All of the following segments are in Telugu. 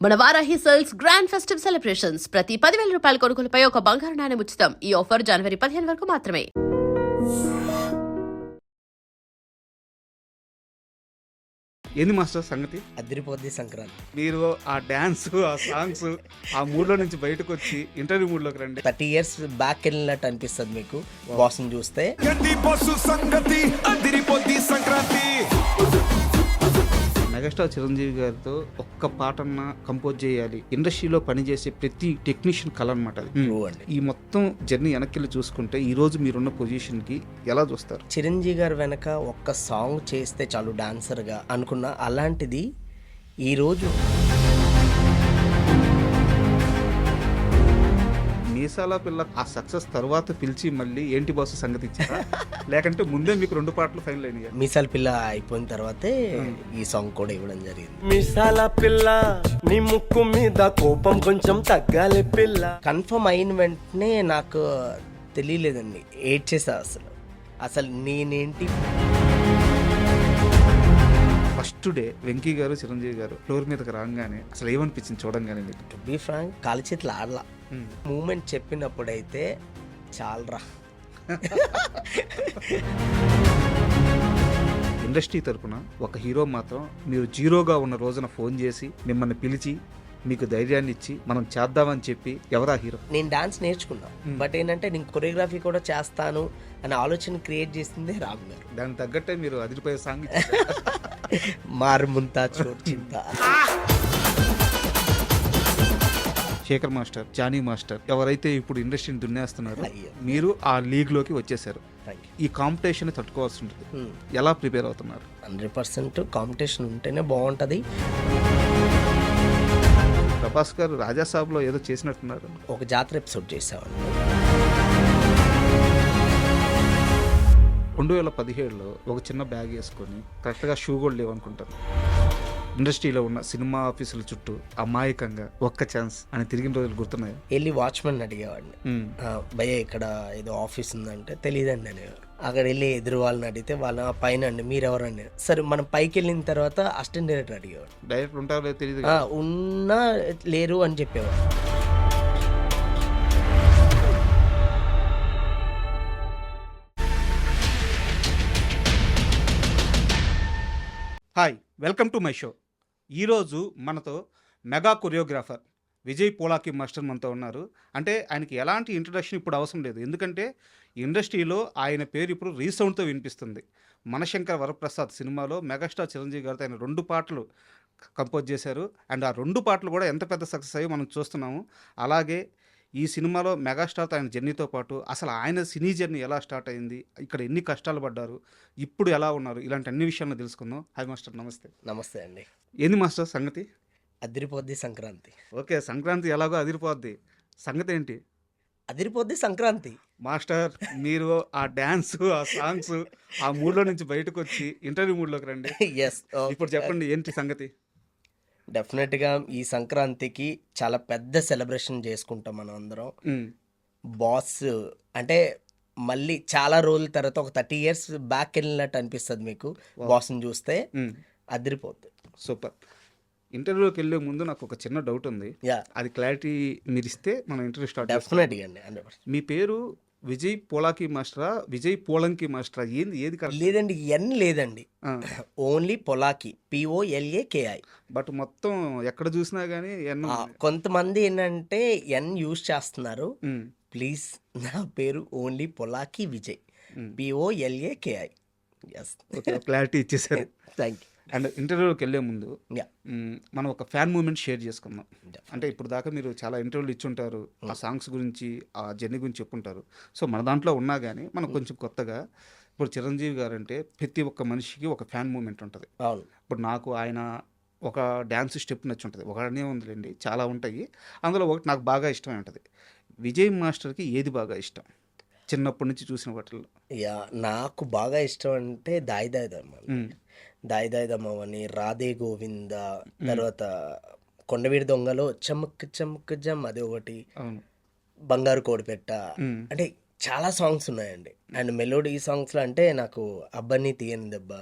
మన Varahi sales grand festive celebrations ప్రతి 10,000 రూపాయల కొనుగోలుపై ఒక బంగారు నాణెం ఉచితం. ఈ ఆఫర్ జనవరి 15 వరకు మాత్రమే. ఏంది మాస్టర్ సంగతి? అదిరిపోద్ది సంక్రాంతి. మీరు ఆ డాన్స్, ఆ సాంగ్స్, ఆ మూడ్లో నుంచి బయటకు వచ్చి ఇంటర్వ్యూ మూడ్లోకి రండి. 30 years బ్యాక్ వెళ్ళినట్టు అనిపిస్తుంది మీకు బాస్ని చూస్తే. మెగాస్టార్ చిరంజీవి గారితో ఒక్క పాటన్నా కంపోజ్ చేయాలి, ఇండస్ట్రీలో పనిచేసే ప్రతి టెక్నీషియన్ కళ అనమాట అది. అండి ఈ మొత్తం జర్నీ వెనక్కి చూసుకుంటే ఈ రోజు మీరున్న పొజిషన్ కి ఎలా చూస్తారు? చిరంజీవి గారి వెనక ఒక్క సాంగ్ చేస్తే చాలు డాన్సర్ గా అనుకున్న అలాంటిది ఈ రోజు మీసాల పిల్ల ఆ సక్సెస్ తర్వాత పిలిచి మళ్ళీ ఏంటి బాస్ సంగతి ఇచ్చారా, లేకంటే ముందే మీకు 2 పాటలు ఫైనల్ అయినాయి? మీసాల పిల్ల అయిపోయిన తర్వాతే ఈ సాంగ్ కూడా ఇవ్వడం జరిగింది. మీసాల పిల్ల నీ ముక్కు మీద కోపం కొంచెం తగ్గాలి పిల్ల. కన్ఫర్మ్ అయిన వెంటనే నాకు తెలియలేదండి, ఏడ్చేసా అసలు నేనేంటి. ఫస్ట్ డే వెంకీ గారు చిరంజీవి గారు ఫ్లోర్ మీదకి రాగానే అసలు ఏమనిపించింది చూడంగానే మీకు? టు బీ ఫ్రాంక్, కాలు చేతులు ఆడలా. మూమెంట్ చెప్పినప్పుడైతే చాలరా. ఇండస్ట్రీ తరపున ఒక హీరో మాత్రం మీరు జీరోగా ఉన్న రోజున ఫోన్ చేసి మిమ్మల్ని పిలిచి మీకు ధైర్యాన్ని ఇచ్చి మనం చేద్దామని చెప్పి ఎవరా హీరో? నేను డాన్స్ నేర్చుకున్నా, బట్ ఏంటంటే నేను కొరియోగ్రఫీ కూడా చేస్తాను అనే ఆలోచన క్రియేట్ చేసిందే రామ్ గారు. దానికి తగ్గట్టే మీరు అదిరిపోయే సాంగ్ మారుముంతా చోటు చింత. శేఖర్ మాస్టర్, జానీ మాస్టర్ ఎవరైతే ఇప్పుడు ఇండస్ట్రీని దున్నేస్తున్నారో అయ్యో. మీరు ఆ లీగ్ లోకి వచ్చేసారు. Thank you. ఈ కాంపిటీషన్ తట్టుకోవాల్సి ఉంటుంది. ఎలా ప్రిపేర్ అవుతున్నారు? 100% కాంపిటీషన్ ఉంటేనే బాగుంటుంది. ప్రభాస్ గారు రాజాసాబ్లో ఏదో చేసినట్టున్నారు. ఒక జాతర ఎపిసోడ్ చేసామండి 2017లో ఒక చిన్న బ్యాగ్ వేసుకొని కరెక్ట్గా షూ కూడా లేవనుకుంటాను. ఇండస్ట్రీలో ఉన్న సినిమా ఆఫీసుల చుట్టూ అమాయకంగా ఒక్క ఛాన్స్ అని తిరిగిన రోజులు గుర్తున్నాయి. వెళ్ళి వాచ్మెన్ అడిగేవాడిని, భయ్య ఇక్కడ ఏదో ఆఫీస్ ఉందంటే తెలియదండి అనేవారు. అక్కడ వెళ్ళి ఎదురు వాళ్ళని అడిగితే వాళ్ళ పైన అండి మీరెవరండి. సరే మనం పైకి వెళ్ళిన తర్వాత అసిస్టెంట్ డైరెక్టర్ అడిగేవాడు, డైరెక్టర్ ఉంటారో తెలియదు, ఉన్నా లేరు అని చెప్పేవాడు. Hi, welcome to my show. ఈరోజు మనతో mega choreographer Vijay Polaki master మనతో ఉన్నారు. అంటే ఆయనకి ఎలాంటి ఇంట్రడక్షన్ ఇప్పుడు అవసరం లేదు, ఎందుకంటే ఇండస్ట్రీలో ఆయన పేరు ఇప్పుడు రీసౌండ్తో వినిపిస్తుంది. మనశంకర వరప్రసాద్ సినిమాలో మెగాస్టార్ చిరంజీవి గారితో ఆయన 2 పాటలు కంపోజ్ చేశారు. అండ్ ఆ 2 పాటలు కూడా ఎంత పెద్ద సక్సెస్ అయ్యో మనం చూస్తున్నాము. అలాగే ఈ సినిమాలో మెగాస్టార్తో ఆయన జర్నీతో పాటు అసలు ఆయన సినీ జర్నీ ఎలా స్టార్ట్ అయింది, ఇక్కడ ఎన్ని కష్టాలు పడ్డారు, ఇప్పుడు ఎలా ఉన్నారు, ఇలాంటి అన్ని విషయాలను తెలుసుకుందాం. హాయ్ మాస్టర్, నమస్తే. నమస్తే అండి. ఏంది మాస్టర్ సంగతి? అదిరిపోద్ది సంక్రాంతి. ఓకే, సంక్రాంతి ఎలాగో అదిరిపోద్ది, సంగతి ఏంటి? అదిరిపోద్ది సంక్రాంతి. మాస్టర్ మీరు ఆ డ్యాన్స్, ఆ సాంగ్స్, ఆ మూడ్లో నుంచి బయటకు వచ్చి ఇంటర్వ్యూ మూడ్లోకి రండి. ఎస్, ఇప్పుడు చెప్పండి ఏంటి సంగతి? డెఫినెట్గా ఈ సంక్రాంతికి చాలా పెద్ద సెలబ్రేషన్ చేసుకుంటాం మనం అందరం. బాస్ అంటే మళ్ళీ చాలా రోజుల తర్వాత ఒక 30 years బ్యాక్ వెళ్ళినట్టు అనిపిస్తుంది మీకు బాస్ని చూస్తే. అదిరిపోద్ది. సూపర్. ఇంటర్వ్యూకి వెళ్ళే ముందు నాకు ఒక చిన్న డౌట్ ఉంది, అది క్లారిటీ మీరు ఇస్తే మనం ఇంటర్వ్యూ స్టార్ట్. డెఫినెట్గా అండి, 100%. మీ పేరు విజయ్ పోలాకి మాస్టరా, విజయ్ పోలంకి మాస్టరా, ఏది కరెక్ట్? లేదండి, ఎన్ లేదండి, ఓన్లీ పొలాకి, POLAKI. బట్ మొత్తం ఎక్కడ చూసినా కానీ కొంతమంది ఏంటంటే ఎన్ యూజ్ చేస్తున్నారు. ప్లీజ్, నా పేరు only Polaki Vijay, POLAKI. Yes, clarity ఇచ్చేసారు. Thank you. అండ్ ఇంటర్వ్యూకి వెళ్ళే ముందు మనం ఒక ఫ్యాన్ మూమెంట్ షేర్ చేసుకుందాం. అంటే ఇప్పుడు దాకా మీరు చాలా ఇంటర్వ్యూలు ఇచ్చుంటారు, ఆ సాంగ్స్ గురించి, ఆ జర్నీ గురించి చెప్పుంటారు. సో మన దాంట్లో ఉన్నా కానీ మనం కొంచెం కొత్తగా, ఇప్పుడు చిరంజీవి గారు అంటే ప్రతి ఒక్క మనిషికి ఒక ఫ్యాన్ మూమెంట్ ఉంటుంది. ఇప్పుడు నాకు ఆయన ఒక డ్యాన్స్ స్టెప్ నచ్చి ఉంటుంది, ఒకనే ఉందిలేండి, చాలా ఉంటాయి. అందులో ఒకటి నాకు బాగా ఇష్టమై ఉంటుంది. విజయ్ మాస్టర్కి ఏది బాగా ఇష్టం చిన్నప్పటి నుంచి చూసిన వాటిల్లో? నాకు బాగా ఇష్టం అంటే దాయి దాయి దమ్మని, రాధే గోవింద, తర్వాత కొండవీడి దొంగలో చమక్ చమక్ జమ్ అది ఒకటి, బంగారు కోడిపెట్ట, అంటే చాలా సాంగ్స్ ఉన్నాయండి. అండ్ మెలోడీ సాంగ్స్లో అంటే నాకు అబ్బని తీయని దెబ్బ,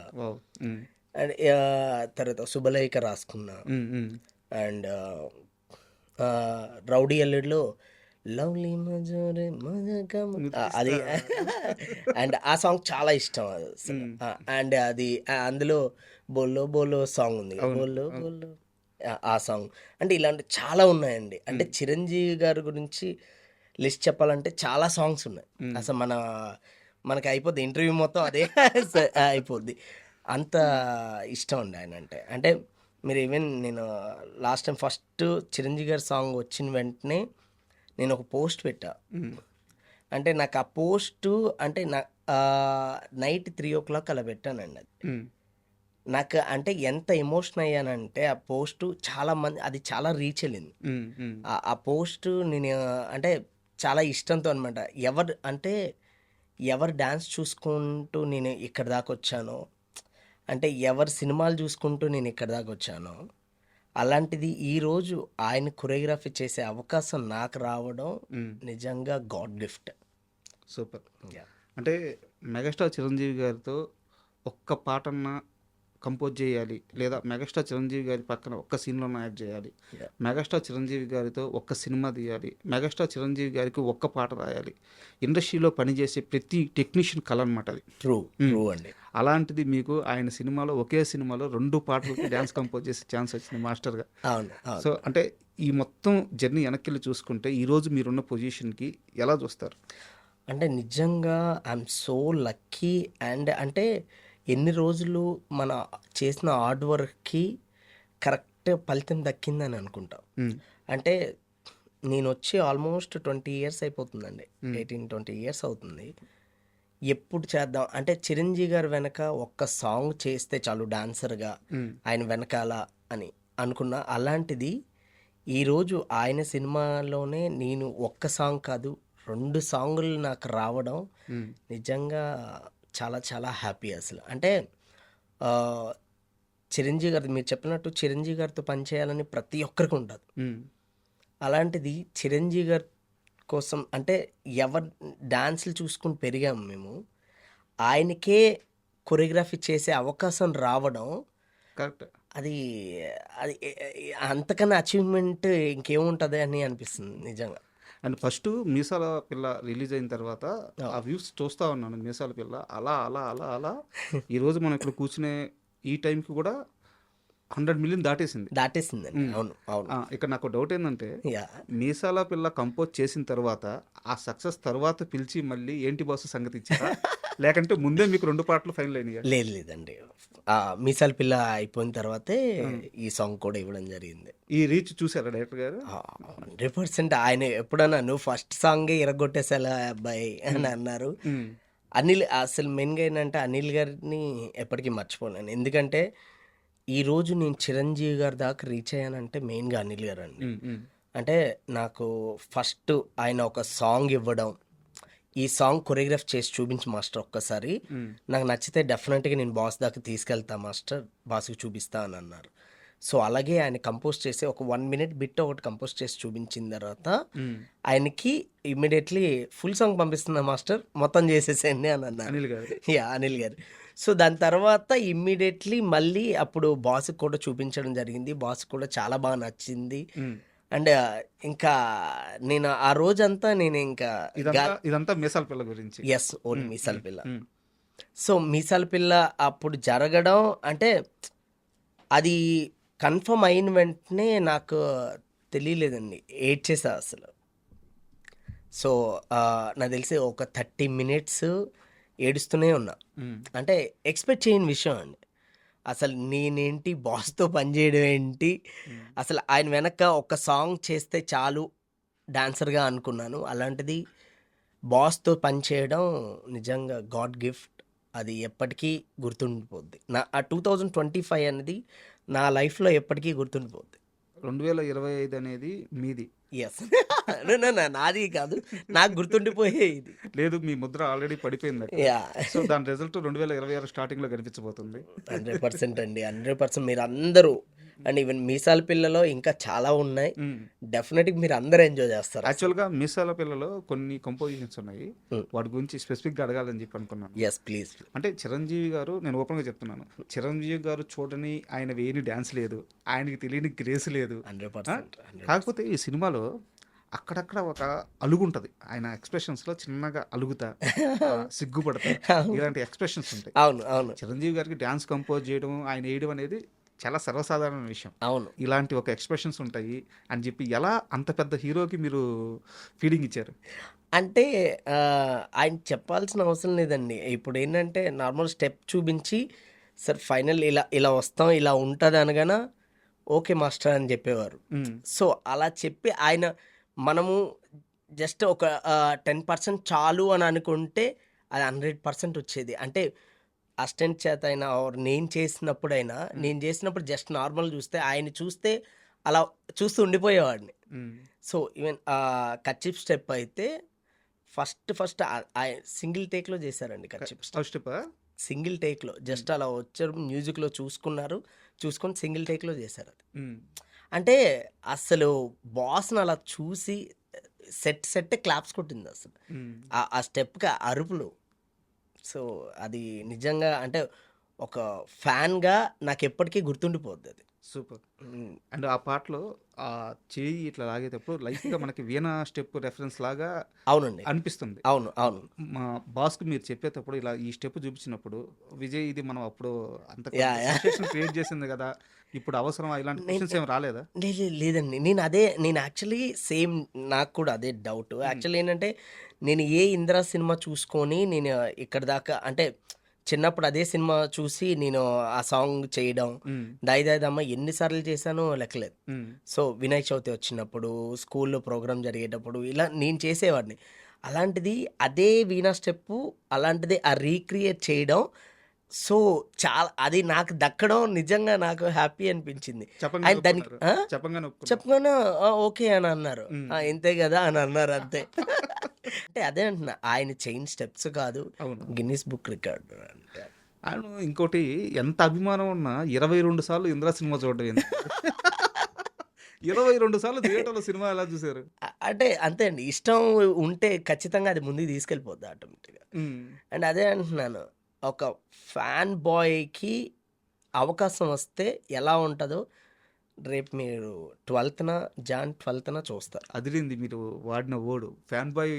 అండ్ తర్వాత శుభలేఖ రాసుకున్నా, అండ్ రౌడీ అల్లుడిలో లవ్లీ మజోరే మజకం అది అండ్ ఆ సాంగ్ చాలా ఇష్టం అది అండ్ అది అందులో బోలో బోలో సాంగ్ ఉంది బోలో బోలో ఆ సాంగ్ అంటే ఇలాంటి చాలా ఉన్నాయండి. అంటే చిరంజీవి గారి గురించి లిస్ట్ చెప్పాలంటే చాలా సాంగ్స్ ఉన్నాయి. అసలు మనకి అయిపోద్ది ఇంటర్వ్యూ మొత్తం అదే అయిపోద్ది. అంత ఇష్టం అండి ఆయన అంటే. అంటే మీరు ఈవెన్ నేను లాస్ట్ టైం ఫస్ట్ చిరంజీవి గారి సాంగ్ వచ్చిన వెంటనే నేను ఒక పోస్ట్ పెట్టా. అంటే నాకు ఆ పోస్టు అంటే నైట్ 3 o'clock అలా పెట్టానండి. అది నాకు అంటే ఎంత ఎమోషన్ అయ్యానంటే ఆ పోస్టు చాలా మంది అది చాలా రీచ్ వెళ్ళింది. ఆ పోస్టు నేను అంటే చాలా ఇష్టంతో అనమాట. ఎవరు డ్యాన్స్ చూసుకుంటూ నేను ఇక్కడ దాకా వచ్చానో, అంటే ఎవరి సినిమాలు చూసుకుంటూ నేను ఇక్కడ దాకా వచ్చానో, అలాంటిది ఈరోజు ఆయన కొరియోగ్రఫీ చేసే అవకాశం నాకు రావడం నిజంగా గాడ్ గిఫ్ట్. సూపర్. అంటే మెగాస్టార్ చిరంజీవి గారితో ఒక్క పాటన్నా కంపోజ్ చేయాలి, లేదా మెగాస్టార్ చిరంజీవి గారి పక్కన ఒక్క సీన్లో యాడ్ చేయాలి, మెగాస్టార్ చిరంజీవి గారితో ఒక్క సినిమా తీయాలి, మెగాస్టార్ చిరంజీవి గారికి ఒక్క పాట రాయాలి, ఇండస్ట్రీలో పనిచేసే ప్రతి టెక్నీషియన్ కళ అనమాట అది. ట్రూ అండి. అలాంటిది మీకు ఆయన సినిమాలో ఒకే సినిమాలో 2 పాటలకి డ్యాన్స్ కంపోజ్ చేసే ఛాన్స్ వచ్చింది మాస్టర్గా. సో అంటే ఈ మొత్తం జర్నీ వెనక్కి వెళ్ళి చూసుకుంటే ఈరోజు మీరున్న పొజిషన్కి ఎలా చూస్తారు? అంటే నిజంగా ఐఎమ్ సో లక్కీ. అండ్ అంటే ఎన్ని రోజులు మన చేసిన హార్డ్ వర్క్కి కరెక్ట్ ఫలితం దక్కిందని అనుకుంటా. అంటే నేను వచ్చి ఆల్మోస్ట్ 20 years అయిపోతుందండి. 18-20 years అవుతుంది. ఎప్పుడు చేద్దాం అంటే చిరంజీవి గారి వెనక ఒక్క సాంగ్ చేస్తే చాలు డాన్సర్గా ఆయన వెనకాల అని అనుకున్నా. అలాంటిది ఈరోజు ఆయన సినిమాలోనే నేను ఒక్క సాంగ్ కాదు 2 సాంగులు నాకు రావడం నిజంగా చాలా చాలా హ్యాపీ అసలు. అంటే చిరంజీవి గారి మీరు చెప్పినట్టు చిరంజీవి గారితో పనిచేయాలని ప్రతి ఒక్కరికి ఉంటుంది. అలాంటిది చిరంజీవి గారి కోసం అంటే ఎవరు డాన్సులు చూసుకుని పెరిగాము మేము, ఆయనకే కొరియోగ్రఫీ చేసే అవకాశం రావడం కరెక్ట్. అది అది అంతకన్నా అచీవ్మెంట్ ఇంకేముంటుంది అని అనిపిస్తుంది నిజంగా. అండ్ ఫస్ట్ మీసాల పిల్ల రిలీజ్ అయిన తర్వాత ఆ వ్యూస్ చూస్తూ ఉన్నాను. మీసాల పిల్ల అలా అలా అలా అలా ఈరోజు మనం ఇక్కడ కూర్చునే ఈ టైంకి కూడా 100 million దాటేసిందండి. అవును. ఇక్కడ నాకు డౌట్ ఏంటంటే మీసాల పిల్ల కంపోజ్ చేసిన తర్వాత ఆ సక్సెస్ తర్వాత పిలిచి మళ్ళీ ఏంటి బాస్ సంగతి ఇచ్చారా, లేకంటే ముందే మీకు 2 పాటలు ఫైనల్ అయినాయి? లేదండి, మీసాల పిల్ల అయిపోయిన తర్వాతే ఈ సాంగ్ కూడా ఇవ్వడం జరిగింది. ఈ రీచ్ చూసారా డైరెక్టర్ గారు? 100% ఆయన ఎప్పుడన్నా నువ్వు ఫస్ట్ సాంగే ఇరగొట్టేసేలా అబ్బాయి అని అన్నారు. అనిల్ అసలు మెయిన్గా ఏంటంటే అనిల్ గారిని ఎప్పటికీ మర్చిపోలేను. ఎందుకంటే ఈరోజు నేను చిరంజీవి గారి దాకా రీచ్ అయ్యానంటే మెయిన్గా అనిల్ గారు అండి. అంటే నాకు ఫస్ట్ ఆయన ఒక సాంగ్ ఇవ్వడం, ఈ సాంగ్ కొరియోగ్రాఫ్ చేసి చూపించి మాస్టర్ ఒక్కసారి నాకు నచ్చితే డెఫినెట్గా నేను బాస్ దాకా తీసుకెళ్తా మాస్టర్, బాస్కి చూపిస్తా అని అన్నారు. సో అలాగే ఆయన కంపోజ్ చేసి ఒక 1 minute బిట్ ఒకటి కంపోజ్ చేసి చూపించిన తర్వాత ఆయనకి ఇమ్మీడియట్లీ ఫుల్ సాంగ్ పంపిస్తున్నా మాస్టర్ మొత్తం చేసేసేయండి అని అన్నారు అనిల్ గారు. సో దాని తర్వాత ఇమ్మీడియట్లీ మళ్ళీ అప్పుడు బాస్కి కూడా చూపించడం జరిగింది. బాస్ కూడా చాలా బాగా నచ్చింది. అండ్ ఇంకా నేను ఆ రోజంతా నేను ఇంకా ఇదంతా మీసాల పిల్ల గురించి. ఎస్, ఓన్లీ మీసాల పిల్ల. సో మీసాల పిల్ల అప్పుడు జరగడం అంటే అది కన్ఫర్మ్ అయిన వెంటనే నాకు తెలియలేదండి, ఏడ్చేసా అసలు. సో నాకు తెలిసి ఒక 30 minutes ఏడుస్తూనే ఉన్నా. అంటే ఎక్స్పెక్ట్ చేయని విషయం అండి. అసలు నేనేంటి బాస్తో పనిచేయడం ఏంటి, అసలు ఆయన వెనక ఒక సాంగ్ చేస్తే చాలు డాన్సర్గా అనుకున్నాను. అలాంటిది బాస్తో పనిచేయడం నిజంగా గాడ్ గిఫ్ట్. అది ఎప్పటికీ గుర్తుండిపోద్ది. ఆ 2025 అనేది నా లైఫ్లో ఎప్పటికీ గుర్తుండిపోద్ది. 2025 అనేది మీది? ఎస్. నాది కాదు, నాకు గుర్తుండిపోయేది. లేదు, మీ ముద్ర ఆల్రెడీ పడిపోయింది. సో దాని రిజల్ట్ 2026 స్టార్టింగ్లో కనిపించబోతుంది. 100% అండి, 100%. మీరు అందరూ అండ్ ఈవెన్ మీసాల పిల్లలో ఇంకా చాలా ఉన్నాయి. డెఫినెట్గా మీరు అందరూ ఎంజాయ్ చేస్తారు. యాక్చువల్గా మీసాల పిల్లలో కొన్ని కంపోజిషన్స్ ఉన్నాయి, వాటి గురించి స్పెసిఫిక్గా అడగాలని చెప్పి అనుకున్నాను. Yes please. అంటే చిరంజీవి గారు, నేను ఓపెన్గా చెప్తున్నాను, చిరంజీవి గారు చూడని ఆయన వేయని డ్యాన్స్ లేదు, ఆయనకి తెలియని గ్రేస్ లేదు. 100%. కాకపోతే ఈ సినిమాలో అక్కడక్కడ ఒక అలుగు ఉంటుంది, ఆయన ఎక్స్ప్రెషన్స్లో చిన్నగా అలుగుతా, సిగ్గుపడతా, ఇలాంటి ఎక్స్ప్రెషన్స్ ఉంటాయి. అవును అవును చిరంజీవి గారికి డ్యాన్స్ కంపోజ్ చేయడం, ఆయన వేయడం అనేది చాలా సర్వసాధారణ విషయం. అవును. ఇలాంటి ఒక ఎక్స్ప్రెషన్స్ ఉంటాయి అని చెప్పి ఎలా అంత పెద్ద హీరోకి మీరు ఫీలింగ్ ఇచ్చారు? అంటే ఆయన చెప్పాల్సిన అవసరం లేదండి. ఇప్పుడు ఏంటంటే నార్మల్ స్టెప్ చూపించి సార్ ఫైనల్ ఇలా ఇలా వస్తాం, ఇలా ఉంటుంది అనగానే ఓకే మాస్టర్ అని చెప్పేవారు. సో అలా చెప్పి ఆయన మనము జస్ట్ ఒక 10% చాలు అని అనుకుంటే అది 100% వచ్చేది. అంటే అసిస్టెంట్ చేత అయినా నేను చేసినప్పుడైనా, నేను చేసినప్పుడు జస్ట్ నార్మల్ చూస్తే ఆయన చూస్తే అలా చూస్తూ ఉండిపోయేవాడిని. సో ఈవెన్ కచ్చిప్ స్టెప్ అయితే ఫస్ట్ సింగిల్ టేక్లో చేశారండి. కచ్చిప్ స్టెప్ సింగిల్ టేక్లో జస్ట్ అలా వచ్చారు, మ్యూజిక్లో చూసుకొని సింగిల్ టేక్లో చేశారు అది. అంటే అసలు బాస్ని అలా చూసి సెట్ క్లాప్స్ కొట్టింది అసలు ఆ స్టెప్కి అరుపులు. సో అది నిజంగా అంటే ఒక ఫ్యాన్గా నాకు ఎప్పటికీ గుర్తుండిపోద్ది అది. సూపర్. అండ్ ఆ పాటలో ఆ చేయి ఇట్లా లాగేటప్పుడు లైట్గా మనకి వీణా స్టెప్ రెఫరెన్స్ లాగా అవునండి అనిపిస్తుంది. అవును అవును. మా బాస్కి మీరు చెప్పేటప్పుడు ఇలా ఈ స్టెప్ చూపించినప్పుడు, విజయ్ ఇది మనం అప్పుడు అంత క్రియేట్ చేసింది కదా, ఇప్పుడు అవసరం ఇలాంటి క్వశ్చన్స్ ఏమి రాలేదా? లేదండి. నేను యాక్చువల్లీ సేమ్, నాకు కూడా అదే డౌట్. యాక్చువల్లీ ఏంటంటే నేను ఏ ఇంద్రా సినిమా చూసుకొని నేను ఇక్కడ దాకా అంటే చిన్నప్పుడు అదే సినిమా చూసి నేను ఆ సాంగ్ చేయడం, దాయిదాయిదమ్మ ఎన్నిసార్లు చేశానో లెక్కలేదు. సో వినాయక చవితి వచ్చినప్పుడు, స్కూల్లో ప్రోగ్రామ్ జరిగేటప్పుడు ఇలా నేను చేసేవాడిని. అలాంటిది అదే వీణా స్టెప్పు, అలాంటిది ఆ రీక్రియేట్ చేయడం, సో చాలా అది నాకు దక్కడం నిజంగా నాకు హ్యాపీ అనిపించింది. ఆయన దానికి చెప్పగానే ఓకే అని అన్నారు, ఇంతే కదా అని అన్నారు అంతే. అంటే అదే అంటున్నా, ఆయన చైన్ స్టెప్స్ కాదు, గిన్నిస్ బుక్ రికార్డ్. అవును. ఇంకోటి, ఎంత అభిమానం ఉన్నా 22 సార్లు ఇంద్రా సినిమా చూడడం ఏంటి? 22 సార్లు థియేటర్లో సినిమా ఎలా చూసారు? అంటే అంతే అండి, ఇష్టం ఉంటే ఖచ్చితంగా అది ముందుకు తీసుకెళ్ళిపోద్ది ఆటోమేటిక్గా. అండ్ అదే అంటున్నాను, ఒక ఫ్యాన్ బాయ్కి అవకాశం వస్తే ఎలా ఉంటుందో రేపు మీరు జాన్ 12న చూస్తారు. అదిరింది మీరు వాడిన ఓడు, ఫ్యాన్ బాయ్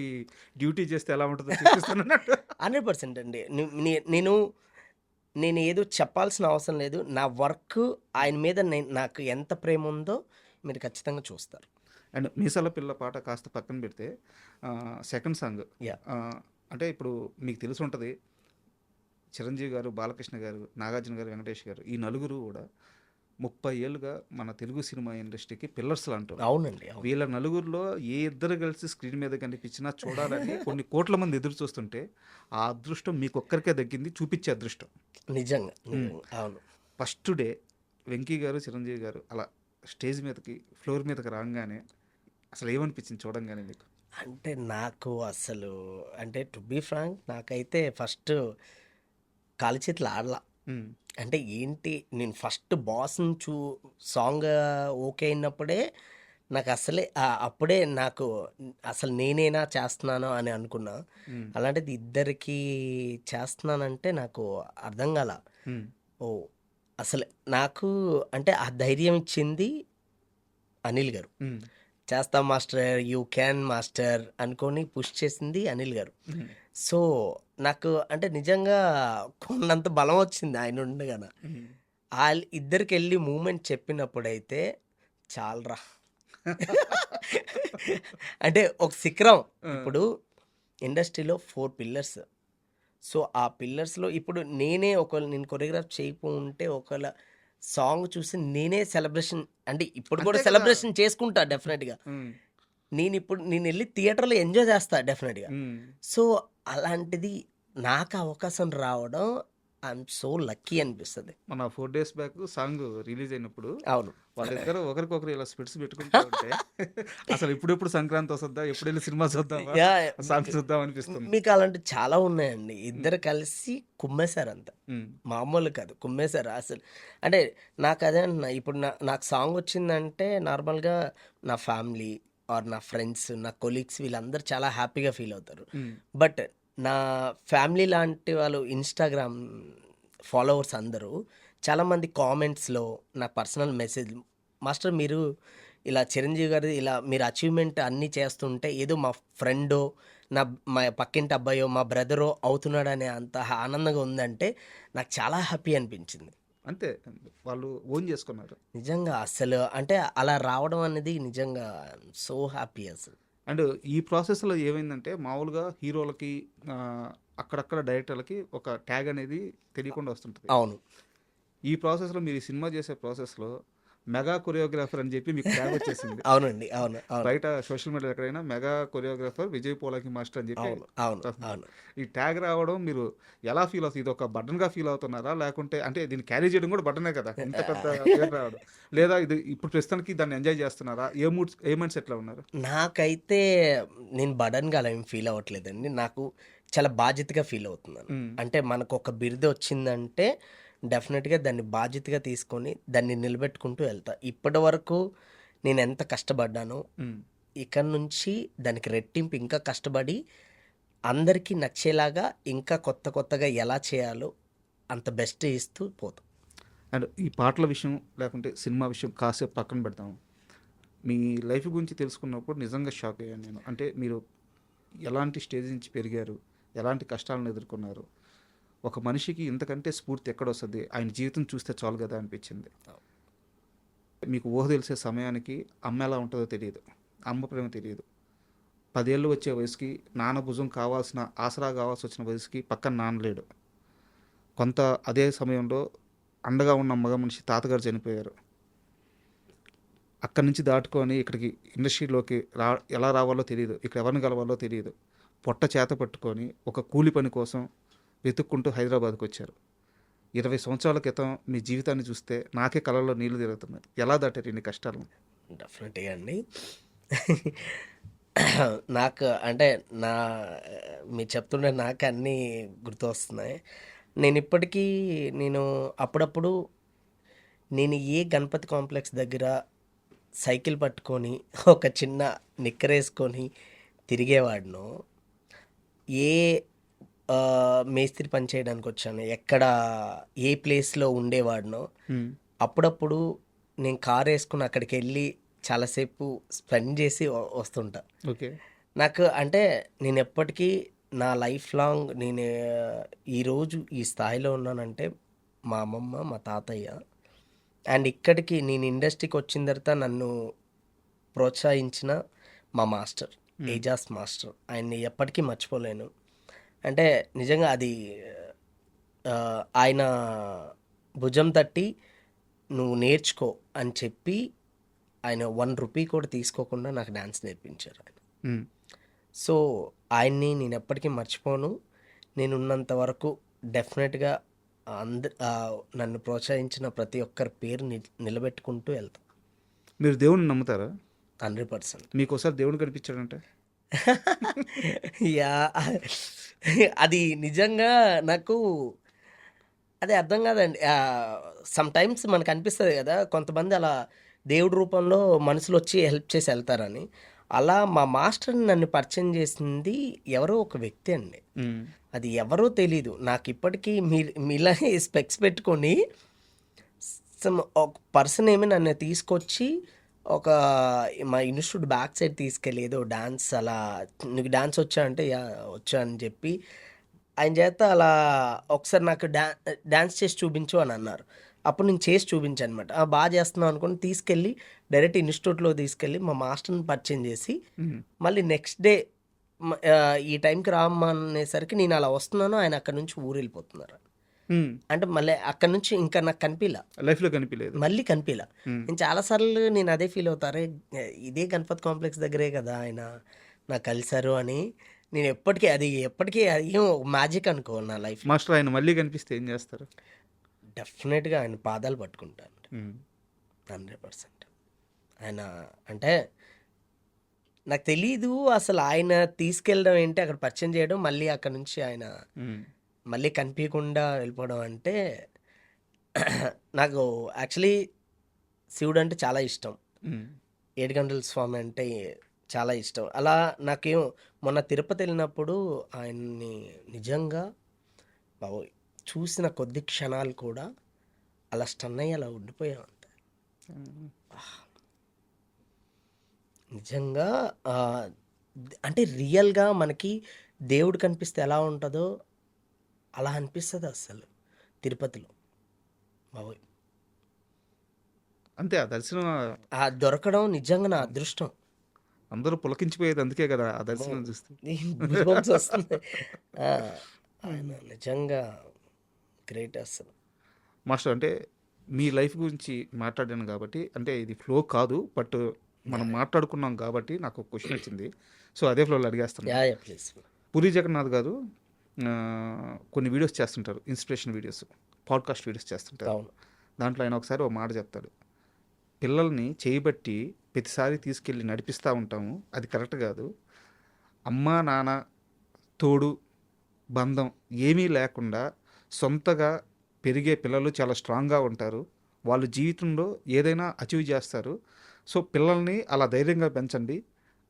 డ్యూటీ చేస్తే ఎలా ఉంటుందో 100% అండి. నేను ఏదో చెప్పాల్సిన అవసరం లేదు. నా వర్క్ ఆయన మీద నాకు ఎంత ప్రేమ ఉందో మీరు ఖచ్చితంగా చూస్తారు. అండ్ మీసాల పిల్ల పాట కాస్త పక్కన పెడితే సెకండ్ సాంగ్, అంటే ఇప్పుడు మీకు తెలిసి ఉంటుంది, చిరంజీవి గారు, బాలకృష్ణ గారు, నాగార్జున గారు, వెంకటేష్ గారు, ఈ నలుగురు కూడా 30 ఏళ్ళుగా మన తెలుగు సినిమా ఇండస్ట్రీకి పిల్లర్స్ అంటారు. అవునండి. వీళ్ళ నలుగురిలో ఏ ఇద్దరు కలిసి స్క్రీన్ మీద కనిపించినా చూడాలని కొన్ని కోట్ల మంది ఎదురు చూస్తుంటే ఆ అదృష్టం మీకు ఒక్కరికే దక్కింది, చూపించే అదృష్టం. నిజంగా అవును. ఫస్ట్ డే వెంకీ గారు, చిరంజీవి గారు అలా స్టేజ్ మీదకి, ఫ్లోర్ మీదకి రాగానే అసలు ఏమనిపించింది చూడంగానే మీకు? అంటే నాకు అసలు అంటే టు బీ ఫ్రాంక్, నాకైతే ఫస్ట్ కాలు చేతులు ఆడలా. అంటే ఏంటి, నేను ఫస్ట్ బాస్ని సాంగ్ ఓకే అయినప్పుడే నాకు అప్పుడే నాకు అసలు నేనేనా చేస్తున్నాను అని అనుకున్నా. అలాంటిది ఇద్దరికి చేస్తున్నానంటే నాకు అర్థం కాల. ఓ అసలు నాకు అంటే ఆ ధైర్యం ఇచ్చింది అనిల్ గారు. చేస్తాం మాస్టర్, యూ క్యాన్ మాస్టర్ అనుకొని పుష్ చేసింది అనిల్ గారు. సో నాకు అంటే నిజంగా కొన్నంత బలం వచ్చింది ఆయన ఉండగానే. వాళ్ళు ఇద్దరికి వెళ్ళి మూమెంట్ చెప్పినప్పుడైతే చాలరా. అంటే ఒక శిఖరం. ఇప్పుడు ఇండస్ట్రీలో 4 పిల్లర్స్. సో ఆ పిల్లర్స్లో ఇప్పుడు నేను కొరియోగ్రాఫ్ చేయకపోతే ఒకవేళ సాంగ్ చూసి నేనే సెలబ్రేషన్, అంటే ఇప్పుడు కూడా సెలబ్రేషన్ చేసుకుంటా డెఫినెట్గా. నేను వెళ్ళి థియేటర్లో ఎంజాయ్ చేస్తా డెఫినెట్గా. సో అలాంటిది నాకు అవకాశం రావడం ఐఎమ్ సో లక్కీ అనిపిస్తుంది. మన 4 days బ్యాక్ సాంగ్ రిలీజ్ అయినప్పుడు అవును. వాళ్ళిద్దరు ఒకరికొకరు ఇలా స్పిట్స్ పెట్టుకుంటూ ఉంటే అసలు ఇప్పుడెప్పుడు సంక్రాంతి వస్తుందా, ఎప్పుడు వెళ్ళి సినిమా చూద్దామా, యా, సాంగ్ చూద్దాం అనిపిస్తుంది. మీకు అలాంటి చాలా ఉన్నాయండి. ఇద్దరు కలిసి కుమ్మేశారు అంత, మామూలు కాదు, కుమ్మేశారు అసలు. అంటే నాకు అదే అంటున్నా, ఇప్పుడు నాకు సాంగ్ వచ్చిందంటే నార్మల్గా నా ఫ్యామిలీ ఆర్ నా ఫ్రెండ్స్, నా కొలీగ్స్ వీళ్ళందరూ చాలా హ్యాపీగా ఫీల్ అవుతారు. బట్ నా ఫ్యామిలీ లాంటి వాళ్ళు, ఇన్స్టాగ్రామ్ ఫాలోవర్స్ అందరూ చాలామంది కామెంట్స్లో నా పర్సనల్ మెసేజ్, మాస్టర్ మీరు ఇలా చిరంజీవి గారు ఇలా మీరు అచీవ్మెంట్ అన్నీ చేస్తుంటే ఏదో మా ఫ్రెండో మా పక్కింటి అబ్బాయో మా బ్రదరో అవుతున్నాడనే అంత ఆనందంగా ఉందంటే నాకు చాలా హ్యాపీ అనిపించింది. అంతే, వాళ్ళు ఓన్ చేసుకున్నారు నిజంగా. అసలు అంటే అలా రావడం అనేది నిజంగా సో హ్యాపీ అసలు. అండ్ ఈ ప్రాసెస్లో ఏమైందంటే మామూలుగా హీరోలకి అక్కడక్కడ డైరెక్టర్లకి ఒక ట్యాగ్ అనేది తెలియకుండా వస్తుంటుంది. అవును. ఈ ప్రాసెస్లో మీరు ఈ సినిమా చేసే ప్రాసెస్లో మెగా కొరియోగ్రాఫర్ అని చెప్పి మీకు ట్యాగ్ వచ్చేసింది. అవునండి. అవును. అవును. బయట సోషల్ మీడియా ఎక్కడైనా mega choreographer Vijay Polaki master అని చెప్పి అవును. అవును. అవును. ఈ ట్యాగ్ రావడం మీరు ఎలా ఫీల్ అవుతుంది? ఇది ఒక బటన్గా ఫీల్ అవుతున్నారా, లేకుంటే అంటే దీన్ని క్యారీ చేయడం కూడా బటనే కదా, ఇంత పెద్ద పేరు రావడం, లేదా ఇది ఇప్పుడు ప్రస్తుతానికి దాన్ని ఎంజాయ్ చేస్తున్నారా? ఏ మైండ్ సెట్లో ఉన్నారు? నాకైతే నేను బడన్గా అలా ఏం ఫీల్ అవ్వట్లేదండి. నాకు చాలా బాధ్యతగా ఫీల్ అవుతున్నాను. అంటే మనకు ఒక బిరుదు వచ్చిందంటే డెఫినెట్గా దాన్ని బాధ్యతగా తీసుకొని దాన్ని నిలబెట్టుకుంటూ వెళ్తా. ఇప్పటి వరకు నేను ఎంత కష్టపడ్డానో ఇక్కడ నుంచి దానికి రెట్టింపు ఇంకా కష్టపడి అందరికీ నచ్చేలాగా ఇంకా కొత్తగా ఎలా చేయాలో అంత బెస్ట్ ఇస్తూ పోతాం. అండ్ ఈ పాటల విషయం లేకుంటే సినిమా విషయం కాసేపు పక్కన పెడతాము. మీ లైఫ్ గురించి తెలుసుకున్నప్పుడు నిజంగా షాక్ అయ్యాను నేను. అంటే మీరు ఎలాంటి స్టేజ్ నుంచి పెరిగారు, ఎలాంటి కష్టాలను ఎదుర్కొన్నారు, ఒక మనిషికి ఇంతకంటే స్ఫూర్తి ఎక్కడొస్తుంది, ఆయన జీవితం చూస్తే చాలు కదా అనిపించింది. మీకు ఊహ తెలిసే సమయానికి అమ్మ ఎలా ఉంటుందో తెలియదు, అమ్మ ప్రేమ తెలియదు. 10 ఏళ్ళు వచ్చే వయసుకి నాన్న భుజం కావాల్సిన ఆసరా కావాల్సి వచ్చిన వయసుకి పక్కన నాన్న లేడు. కొంత అదే సమయంలో అండగా ఉన్న మగ మనిషి తాతగారు చనిపోయారు. అక్కడి నుంచి దాటుకొని ఇక్కడికి ఇండస్ట్రీలోకి ఎలా రావాలో తెలియదు, ఇక్కడ ఎవరిని కలవాలో తెలియదు. పొట్ట చేత పట్టుకొని ఒక కూలి పని కోసం వెతుక్కుంటూ హైదరాబాద్కి వచ్చారు. 20 సంవత్సరాల క్రితం మీ జీవితాన్ని చూస్తే నాకే కళ్ళల్లో నీళ్లు తిరుగుతున్నాయి. ఎలా దాటారు ఇన్ని కష్టాలను? డెఫినెట్గా అండి. నాకు అంటే మీరు చెప్తుంటే నాకు అన్నీ గుర్తు వస్తున్నాయి. నేను అప్పుడప్పుడు నేను ఏ గణపతి కాంప్లెక్స్ దగ్గర సైకిల్ పట్టుకొని ఒక చిన్న నిక్కరేసుకొని తిరిగేవాడినో, ఏ మేస్త్రి పని చేయడానికి వచ్చాను, ఎక్కడ ఏ ప్లేస్లో ఉండేవాడినో, అప్పుడప్పుడు నేను కార్ వేసుకుని అక్కడికి వెళ్ళి చాలాసేపు స్పెండ్ చేసి వస్తుంటా. ఓకే. నాకు అంటే నేను ఎప్పటికీ నా లైఫ్ లాంగ్ నేను ఈరోజు ఈ స్థాయిలో ఉన్నానంటే మా అమ్మమ్మ, మా తాతయ్య, అండ్ ఇక్కడికి నేను ఇండస్ట్రీకి వచ్చిన తర్వాత నన్ను ప్రోత్సహించిన మా మాస్టర్, ఏజాస్ మాస్టర్. ఆయన్ని ఎప్పటికీ మర్చిపోలేను. అంటే నిజంగా అది ఆయన భుజం తట్టి నువ్వు నేర్చుకో అని చెప్పి ఆయన 1 రూపీ కూడా తీసుకోకుండా నాకు డ్యాన్స్ నేర్పించారు ఆయన. సో ఆయన్ని నేను ఎప్పటికీ మర్చిపోను. నేను ఉన్నంత వరకు డెఫినెట్గా నన్ను ప్రోత్సహించిన ప్రతి ఒక్కరి పేరు నిలబెట్టుకుంటూ వెళ్తాను. మీరు దేవుడిని నమ్ముతారా? 100%. మీకు ఒకసారి దేవుడు కనిపించాడంటే? యా, అది నిజంగా నాకు అది అర్థం కాదండి. సమ్ టైమ్స్ మనకు అనిపిస్తుంది కదా, కొంతమంది అలా దేవుడి రూపంలో మనుషులు వచ్చి హెల్ప్ చేసి వెళ్తారని. అలా మా మాస్టర్ని నన్ను పరిచయం చేసింది ఎవరో ఒక వ్యక్తి అండి. అది ఎవరో తెలీదు నాకు ఇప్పటికీ. మీలాగే స్పెక్స్ పెట్టుకొని ఒక పర్సన్ ఏమి నన్ను తీసుకొచ్చి మా ఇన్స్టిట్యూట్ బ్యాక్ సైడ్ తీసుకెళ్ళి ఏదో డాన్స్, అలా నీకు డాన్స్ వచ్చా అంటే వచ్చా అని చెప్పి ఆయన చేత అలా ఒకసారి నాకు డాన్స్ చేసి చూపించు అని అన్నారు. అప్పుడు నేను చేసి చూపించాను అనమాట. బాగా చేస్తున్నాను అనుకుని తీసుకెళ్ళి డైరెక్ట్ ఇన్స్టిట్యూట్లో తీసుకెళ్ళి మా మాస్టర్ని పరిచయం చేసి మళ్ళీ నెక్స్ట్ డే ఈ టైంకి రామనేసరికి నేను అలా వస్తున్నాను, ఆయన అక్కడ నుంచి ఊరు వెళ్ళిపోతున్నారు. అంటే మళ్ళీ అక్కడ నుంచి ఇంకా నాకు కనిపించలే, లైఫ్లో కనిపించలేదు, మళ్ళీ కనిపించలే. నేను చాలాసార్లు నేను అదే ఫీల్ అవుతారే, ఇదే గణపతి కాంప్లెక్స్ దగ్గరే కదా ఆయన నాకు కలిశారు అని నేను ఎప్పటికీ అది ఏం మ్యాజిక్ అనుకో నా లైఫ్. మాస్టర్ ఆయన మళ్ళీ కనిపిస్తే ఏం చేస్తారు? డెఫినెట్గా ఆయన పాదాలు పట్టుకుంటాను 100%. ఆయన అంటే నాకు తెలీదు అసలు, ఆయన తీసుకెళ్ళడం ఏంటి, అక్కడ పరిచయం చేయడం, మళ్ళీ అక్కడ నుంచి ఆయన మళ్ళీ కనిపించకుండా వెళ్ళిపోవడం అంటే నాకు యాక్చువల్లీ శివుడు అంటే చాలా ఇష్టం. ఏడుగంటల స్వామి అంటే చాలా ఇష్టం. అలా నాకేం మొన్న తిరుపతి వెళ్ళినప్పుడు ఆయన్ని నిజంగా బాబోయ్ చూసిన కొద్ది క్షణాలు కూడా అలా స్టన్ అయ్యి అలా ఉండిపోయాం అంతే. నిజంగా అంటే రియల్గా మనకి దేవుడు కనిపిస్తే ఎలా ఉంటుందో అలా అనిపిస్తుంది అసలు తిరుపతిలో బాబోయ్. అంతే, ఆ దర్శనం ఆ దొరకడం నిజంగా నా అదృష్టం. అందరూ పులకించిపోయేది అందుకే కదా, ఆ దర్శనం చూస్తే. Goosebumps వస్తుంది. ఆయన నిజంగా గ్రేట్ అసలు. మాస్టర్ అంటే మీ లైఫ్ గురించి మాట్లాడాను కాబట్టి, అంటే ఇది ఫ్లో కాదు బట్ మనం మాట్లాడుకున్నాం కాబట్టి నాకు ఒక క్వశ్చన్ వచ్చింది. సో అదే ఫ్లోలో అడిగేస్తాను. Yeah please. పూరి జగన్నాథ్ గారు కొన్ని వీడియోస్ చేస్తుంటారు, ఇన్స్పిరేషన్ వీడియోస్, పాడ్కాస్ట్ వీడియోస్ చేస్తుంటారు. అవును. దాంట్లో ఆయన ఒకసారి ఒక మాట చెప్తాడు, పిల్లల్ని చేయబట్టి ప్రతిసారి తీసుకెళ్ళి నడిపిస్తూ ఉంటాము, అది కరెక్ట్ కాదు. అమ్మ నాన్న తోడు బంధం ఏమీ లేకుండా సొంతగా పెరిగే పిల్లలు చాలా స్ట్రాంగ్గా ఉంటారు, వాళ్ళు జీవితంలో ఏదైనా అచీవ్ చేస్తారు. సో పిల్లల్ని అలా ధైర్యంగా పెంచండి,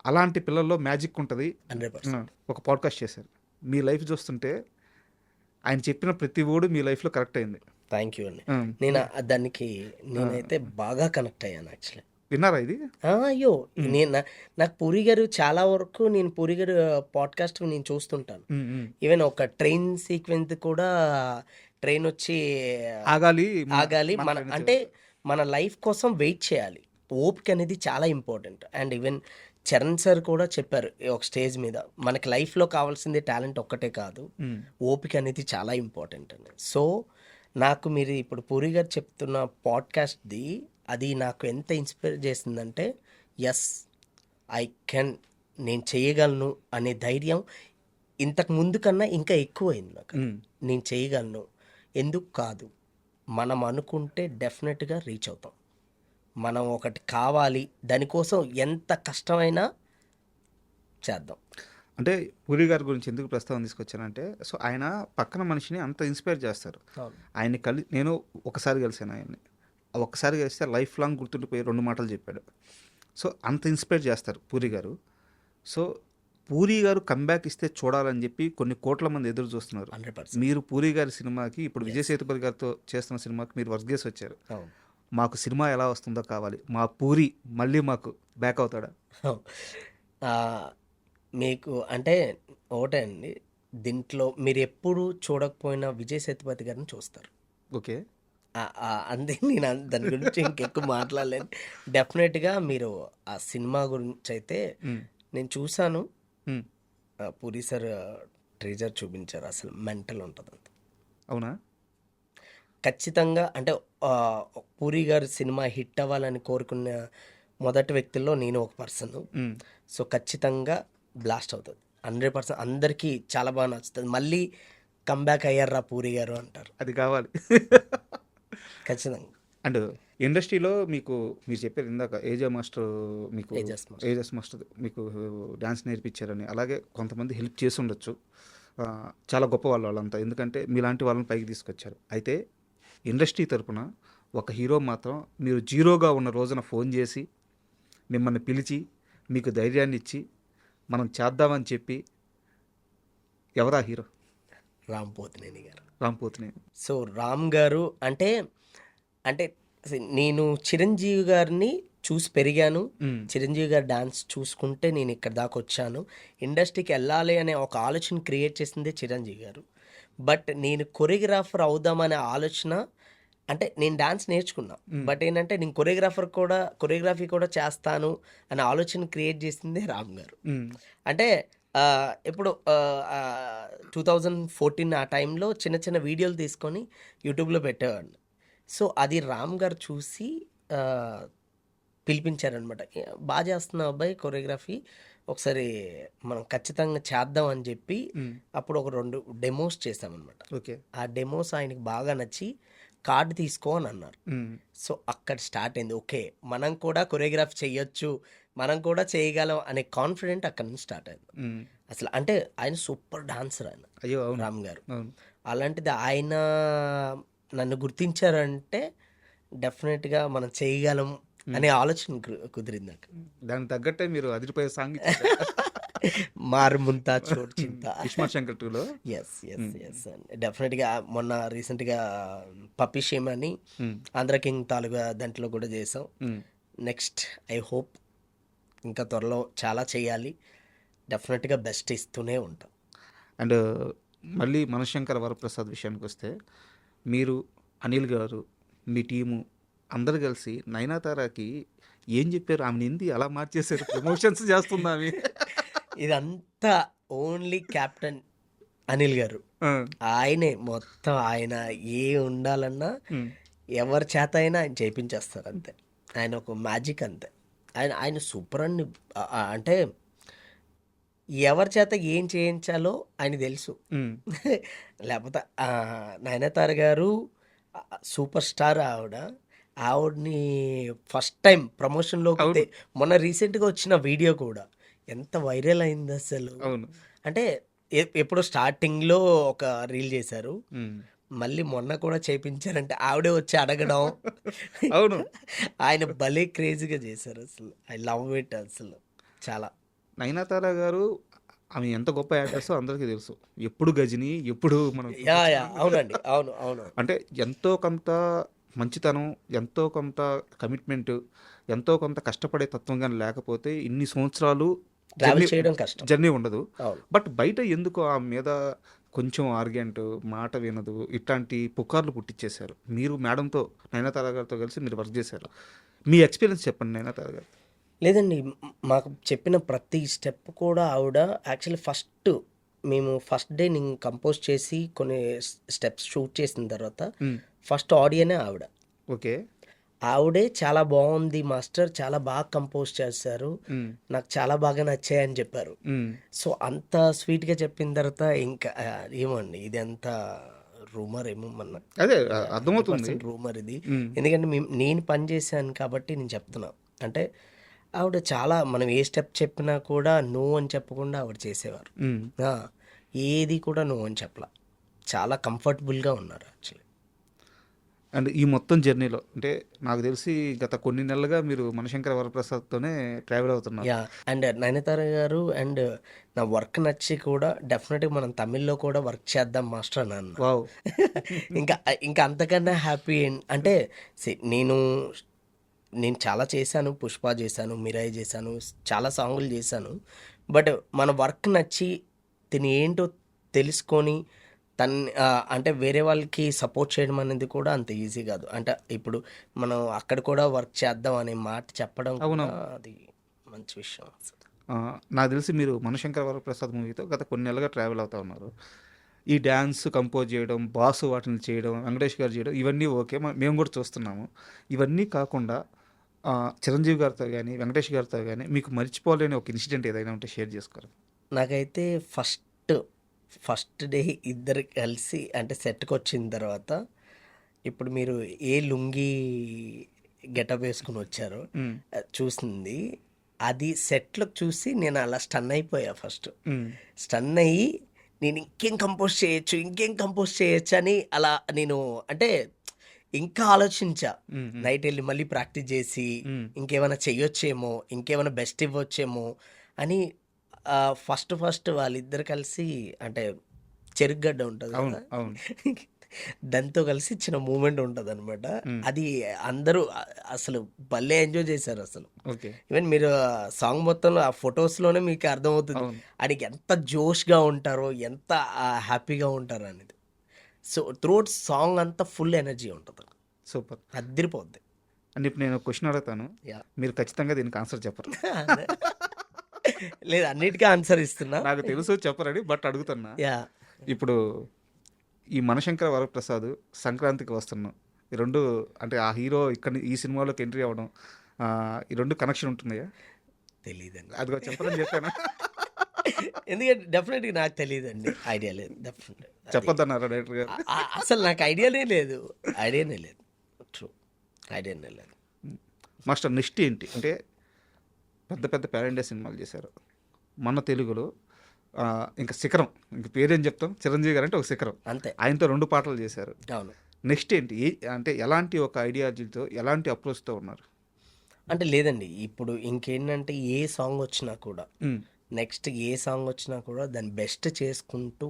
అలాంటి పిల్లల్లో మ్యాజిక్ ఉంటుంది. 100%. ఒక పాడ్కాస్ట్ చేశారు. మీ లైఫ్ చూస్తుంటే ఆయన చెప్పిన ప్రతి ఓడు మీ లైఫ్లో కరెక్ట్ అయింది. థ్యాంక్ యూ అండి. నేను దానికి నేనైతే బాగా కనెక్ట్ అయ్యాను యాక్చువల్లీ. విన్నారా ఇది? అయ్యో నేను నాకు పూరి గారు చాలా వరకు నేను పూరి గారు పాడ్కాస్ట్ నేను చూస్తుంటాను. ఈవెన్ ఒక ట్రైన్ సీక్వెన్స్ కూడా, ట్రైన్ వచ్చి ఆగాలి మన అంటే మన లైఫ్ కోసం వెయిట్ చేయాలి, ఓపిక అనేది చాలా important. And even Charan sir కూడా చెప్పారు ఒక స్టేజ్ మీద, మనకి లైఫ్లో కావాల్సింది టాలెంట్ ఒక్కటే కాదు, ఓపిక అనేది చాలా ఇంపార్టెంట్ అని. సో నాకు మీరు ఇప్పుడు పూరి గారు చెప్తున్న పాడ్కాస్ట్ది అది నాకు ఎంత ఇన్స్పైర్ చేసిందంటే, ఎస్ ఐ కెన్, నేను చేయగలను అనే ధైర్యం ఇంతకు ముందు కన్నా ఇంకా ఎక్కువైంది నాకు. నేను చేయగలను, ఎందుకు కాదు, మనం అనుకుంటే డెఫినెట్గా రీచ్ అవుతాం. మనం ఒకటి కావాలి, దానికోసం ఎంత కష్టమైనా చేద్దాం. అంటే పూరి గారి గురించి ఎందుకు ప్రస్తావన తీసుకొచ్చానంటే, సో ఆయన పక్కన మనిషిని అంత ఇన్స్పైర్ చేస్తారు. ఆయన్ని నేను ఒకసారి కలిసాను ఆయన్ని, ఒక్కసారి కలిస్తే లైఫ్ లాంగ్ గుర్తుండిపోయి 2 మాటలు చెప్పాడు. సో అంత ఇన్స్పైర్ చేస్తారు పూరి గారు. సో పూరి గారు కంబ్యాక్ ఇస్తే చూడాలని చెప్పి కొన్ని కోట్ల మంది ఎదురు చూస్తున్నారు. 100%. మీరు పూరి గారి సినిమాకి, ఇప్పుడు విజయ్ సేతుపతి గారితో చేస్తున్న సినిమాకి మీరు వర్క్ చేసి వచ్చారు. మాకు సినిమా ఎలా వస్తుందో కావాలి, మా పూరి మళ్ళీ మాకు బ్యాక్ అవుతాడా? మీకు అంటే ఒకటే అండి, దీంట్లో మీరు ఎప్పుడు చూడకపోయినా విజయ్ సేతుపతి గారిని చూస్తారు. ఓకే, అంతే. నేను దాని గురించి ఇంకెక్కువ మాట్లాడలేను. డెఫినెట్గా మీరు ఆ సినిమా గురించి అయితే నేను చూసాను. పూరి సార్ ట్రేజర్ చూపించారు, అసలు మెంటల్ ఉంటుంది అంత. అవునా? ఖచ్చితంగా అంటే పూరి గారి సినిమా హిట్ అవ్వాలని కోరుకున్న మొదటి వ్యక్తుల్లో నేను ఒక పర్సన్. సో ఖచ్చితంగా బ్లాస్ట్ అవుతుంది 100%. అందరికీ చాలా బాగా నచ్చుతుంది. మళ్ళీ కంబ్యాక్ అయ్యారా పూరి గారు అంటారు. అది కావాలి ఖచ్చితంగా. అండ్ ఇండస్ట్రీలో మీకు మీరు చెప్పారు ఇందాక ఏజా మాస్టర్, మీకు ఏజస్ మాస్టర్ మీకు డ్యాన్స్ నేర్పించారని, అలాగే కొంతమంది హెల్ప్ చేసి ఉండొచ్చు, చాలా గొప్ప వాళ్ళంతా, ఎందుకంటే మీలాంటి వాళ్ళని పైకి తీసుకొచ్చారు. అయితే ఇండస్ట్రీ తరపున ఒక హీరో మాత్రం మీరు జీరోగా ఉన్న రోజున ఫోన్ చేసి మిమ్మల్ని పిలిచి మీకు ధైర్యాన్ని ఇచ్చి మనం చేద్దామని చెప్పి ఎవరా హీరో? రామ్ పోతినేని గారు. రామ్ పోతినేని. సో రామ్ గారు అంటే నేను చిరంజీవి గారిని చూసి పెరిగాను. చిరంజీవి గారి డాన్స్ చూసుకుంటే నేను ఇక్కడ దాకా వచ్చాను. ఇండస్ట్రీకి వెళ్ళాలి అనే ఒక ఆలోచన క్రియేట్ చేసిందే చిరంజీవి గారు. బట్ నేను కొరియోగ్రాఫర్ అవుదామనే ఆలోచన, అంటే నేను డాన్స్ నేర్చుకున్నా, బట్ ఏంటంటే నేను కొరియోగ్రఫీ కూడా చేస్తాను అనే ఆలోచన క్రియేట్ చేసిందే రామ్ గారు. అంటే ఇప్పుడు 2014 ఆ టైంలో చిన్న చిన్న వీడియోలు తీసుకొని యూట్యూబ్లో పెట్టేవాడిని. సో అది రామ్ గారు చూసి పిలిపించారనమాట. బాగా చేస్తున్నావు అబ్బాయి కొరియోగ్రఫీ, ఒకసారి మనం ఖచ్చితంగా చేద్దాం అని చెప్పి అప్పుడు ఒక 2 డెమోస్ చేసామన్నమాట. ఓకే. ఆ డెమోస్ ఆయనకి బాగా నచ్చి కార్డు తీసుకో అని అన్నారు. సో అక్కడ స్టార్ట్ అయింది. ఓకే, మనం కూడా కొరియోగ్రాఫ్ చేయొచ్చు, మనం కూడా చేయగలం అనే కాన్ఫిడెంట్ అక్కడ నుంచి స్టార్ట్ అయింది. అసలు అంటే ఆయన సూపర్ డాన్సర్ ఆయన, అయ్యో అవును రామ్ గారు. అవును అలాంటిది ఆయన నన్ను గుర్తించారంటే డెఫినెట్గా మనం చేయగలం అనే ఆలోచన కుదిరింది నాకు. దానికి తగ్గట్టే మీరు అదిరిపోయే సాంగ్ మారుముంతా చోటు చింత. ఇస్మార్ట్ శంకర్ 2లో ఎస్ డెఫినెట్గా మొన్న రీసెంట్గా పప్పీ షేమ్ అని ఆంధ్ర కింగ్ తాలూకా దాంట్లో కూడా చేసాం. నెక్స్ట్ ఐ హోప్ ఇంకా త్వరలో చాలా చేయాలి, డెఫినెట్గా బెస్ట్ ఇస్తూనే ఉంటాం. అండ్ మళ్ళీ మనశంకర వరప్రసాద్ విషయానికి వస్తే, మీరు అనిల్ గారు మీ టీము అందరు కలిసి నయనతారకి ఏం చెప్పారు? ఆమె హిందీ అలా మార్చేశారు, ప్రమోషన్స్ చేస్తుంది ఆమె. ఇదంతా ఓన్లీ కెప్టెన్ అనిల్ గారు, ఆయనే మొత్తం. ఆయన ఏ ఉండాలన్నా ఎవరి చేత అయినా ఆయన చేయించేస్తారు అంతే. ఆయన ఒక మ్యాజిక్ అంతే. ఆయన సూపర్ అండి. అంటే ఎవరి చేత ఏం చేయించాలో ఆయన తెలుసు. లేకపోతే నయనతార గారు సూపర్ స్టార్. ఆవిడని ఫస్ట్ టైం ప్రమోషన్లోకి మొన్న రీసెంట్గా వచ్చిన వీడియో కూడా ఎంత వైరల్ అయింది అసలు. అంటే ఎప్పుడో స్టార్టింగ్లో ఒక రీల్ చేశారు, మళ్ళీ మొన్న కూడా చేయించారంటే ఆవిడే వచ్చి అడగడం. అవును, ఆయన భలే క్రేజీగా చేశారు అసలు. ఐ లవ్ ఇట్ అసలు చాలా. నయనతార గారు ఆమె ఎంత గొప్ప యాక్టర్స్ అందరికీ తెలుసు. ఎప్పుడు గజని, ఎప్పుడు మనం అవునండి, అవును అవును. అంటే ఎంతో కొంత మంచితనం, ఎంతో కొంత కమిట్మెంట్, ఎంతో కొంత కష్టపడే తత్వం కానీ లేకపోతే ఇన్ని సంవత్సరాలు చేయడం కష్టం, జర్నీ ఉండదు. బట్ బయట ఎందుకు ఆ మీద కొంచెం ఆర్గ్యంట్, మాట వినదు, ఇట్లాంటి పుకార్లు పుట్టించేశారు. మీరు మేడంతో, నయనతార గారితో కలిసి మీరు వర్క్ చేశారు. మీ ఎక్స్పీరియన్స్ చెప్పండి నయనతార గారు. లేదండి, మాకు చెప్పిన ప్రతి స్టెప్ కూడా ఆవిడ యాక్చువల్లీ మేము ఫస్ట్ డే నేను కంపోజ్ చేసి కొన్ని స్టెప్స్ షూట్ చేసిన తర్వాత ఫస్ట్ ఆడియోనే ఆవిడ. ఓకే. ఆవిడే చాలా బాగుంది మాస్టర్, చాలా బాగా కంపోజ్ చేశారు, నాకు చాలా బాగా నచ్చాయని చెప్పారు. సో అంత స్వీట్గా చెప్పిన తర్వాత ఇంకా ఏమండి ఇది అంత రూమర్ ఏమో, మన అదే అర్థమవుతుంది రూమర్ ఇది. ఎందుకంటే నేను పని చేశాను కాబట్టి నేను చెప్తున్నా. అంటే ఆవిడ చాలా, మనం ఏ స్టెప్ చెప్పినా కూడా నో అని చెప్పకుండా ఆవిడ చేసేవారు. ఏది కూడా నో అని చెప్పలా, చాలా కంఫర్టబుల్గా ఉన్నారు యాక్చువల్లీ. అండ్ ఈ మొత్తం జర్నీలో అంటే నాకు తెలిసి గత కొన్ని నెలలుగా మీరు మనశంకర వరప్రసాద్తోనే ట్రావెల్ అవుతున్నారు. అండ్ నయనతార గారు అండ్ నా వర్క్ నచ్చి కూడా డెఫినెట్గా మనం తమిళ్లో కూడా వర్క్ చేద్దాం మాస్టర్ అని అన్న. వావ్. ఇంకా అంతకన్నా హ్యాపీ. అంటే నేను చాలా చేశాను, పుష్ప చేశాను, మిరాయి చేశాను, చాలా సాంగులు చేశాను. బట్ మన వర్క్ నచ్చి తిని ఏంటో తెలుసుకొని అంటే వేరే వాళ్ళకి సపోర్ట్ చేయడం అనేది కూడా అంత ఈజీ కాదు. అంటే ఇప్పుడు మనం అక్కడ కూడా వర్క్ చేద్దాం అనే మాట చెప్పడం అది మంచి విషయం. నాకు తెలిసి మీరు మనశంకర వరప్రసాద్ మూవీతో గత కొన్ని నెలలుగా ట్రావెల్ అవుతూ ఉన్నారు. ఈ డ్యాన్స్ కంపోజ్ చేయడం, బాసు వాటిని చేయడం, వెంకటేష్ గారు చేయడం, ఇవన్నీ ఓకే, మేము కూడా చూస్తున్నాము. ఇవన్నీ కాకుండా చిరంజీవి గారితో కానీ వెంకటేష్ గారితో కానీ మీకు మర్చిపోలేని ఒక ఇన్సిడెంట్ ఏదైనా ఉంటే షేర్ చేసుకోరు. నాకైతే ఫస్ట్ డే ఇద్దరు కలిసి అంటే సెట్కి వచ్చిన తర్వాత, ఇప్పుడు మీరు ఏ లుంగి గెటప్ వేసుకుని వచ్చారో చూసింది, అది సెట్లో చూసి నేను అలా స్టన్ అయిపోయా. ఫస్ట్ స్టన్ అయ్యి నేను ఇంకేం కంపోజ్ చేయొచ్చు అని అలా నేను అంటే ఇంకా ఆలోచించా. నైట్ వెళ్ళి మళ్ళీ ప్రాక్టీస్ చేసి ఇంకేమైనా చెయ్యొచ్చేమో, ఇంకేమైనా బెస్ట్ ఇవ్వచ్చేమో అని. ఫస్ట్ వాళ్ళిద్దరు కలిసి అంటే చెరుగడ్డ ఉంటుంది కదా, దాంతో కలిసి చిన్న మూమెంట్ ఉంటుంది అనమాట. అది అందరూ అసలు భలే ఎంజాయ్ చేశారు అసలు. ఈవెన్ మీరు సాంగ్ మొత్తంలో ఆ ఫొటోస్లోనే మీకు అర్థమవుతుంది ఆయనకి ఎంత జోష్గా ఉంటారో, ఎంత హ్యాపీగా ఉంటారో అనేది. సో త్రూఅవుట్ సాంగ్ అంతా ఫుల్ ఎనర్జీ ఉంటుంది. సూపర్, అదిరిపోద్ది. అంటే ఇప్పుడు నేను క్వశ్చన్ అడుగుతాను, మీరు ఖచ్చితంగా దీనికి ఆన్సర్ చెప్పరు. లేదు, అన్నిటికీ ఆన్సర్ ఇస్తున్నా. నాకు తెలుసు చెప్పరని, బట్ అడుగుతున్నా. ఇప్పుడు ఈ మనశంకర వరప్రసాద్ సంక్రాంతికి వస్తున్నాం, ఈ రెండు అంటే ఆ హీరో ఇక్కడ ఈ సినిమాలోకి ఎంట్రీ అవ్వడం, ఈ 2 కనెక్షన్ ఉంటుందయ్యా? తెలియదండి. అదిగో చెప్పదని చెప్పాను. ఎందుకంటే డెఫినెట్గా నాకు తెలియదండి, ఐడియా లేదు. డెఫినెట్ చెప్పొద్దన్నారా డైరెక్టర్ గారు? అసలు నాకు ఐడియానే లేదు. ట్రూ, ఐడియానే లేదు. మాస్టర్ నెక్స్ట్ ఏంటి అంటే పెద్ద పెద్ద పాన్ ఇండియా సినిమాలు చేశారు మన తెలుగులో. ఇంకా శిఖరం, ఇంక పేరేం చెప్తాం, చిరంజీవి గారు అంటే ఒక శిఖరం. అంతే. ఆయనతో 2 పాటలు చేశారు. అవును. నెక్స్ట్ ఏంటి అంటే ఎలాంటి ఒక ఐడియాలజీతో ఎలాంటి అప్రోచ్తో ఉన్నారు? అంటే లేదండి, ఇప్పుడు ఇంకేంటంటే ఏ సాంగ్ వచ్చినా కూడా, నెక్స్ట్ ఏ సాంగ్ వచ్చినా కూడా దాన్ని బెస్ట్ చేసుకుంటూ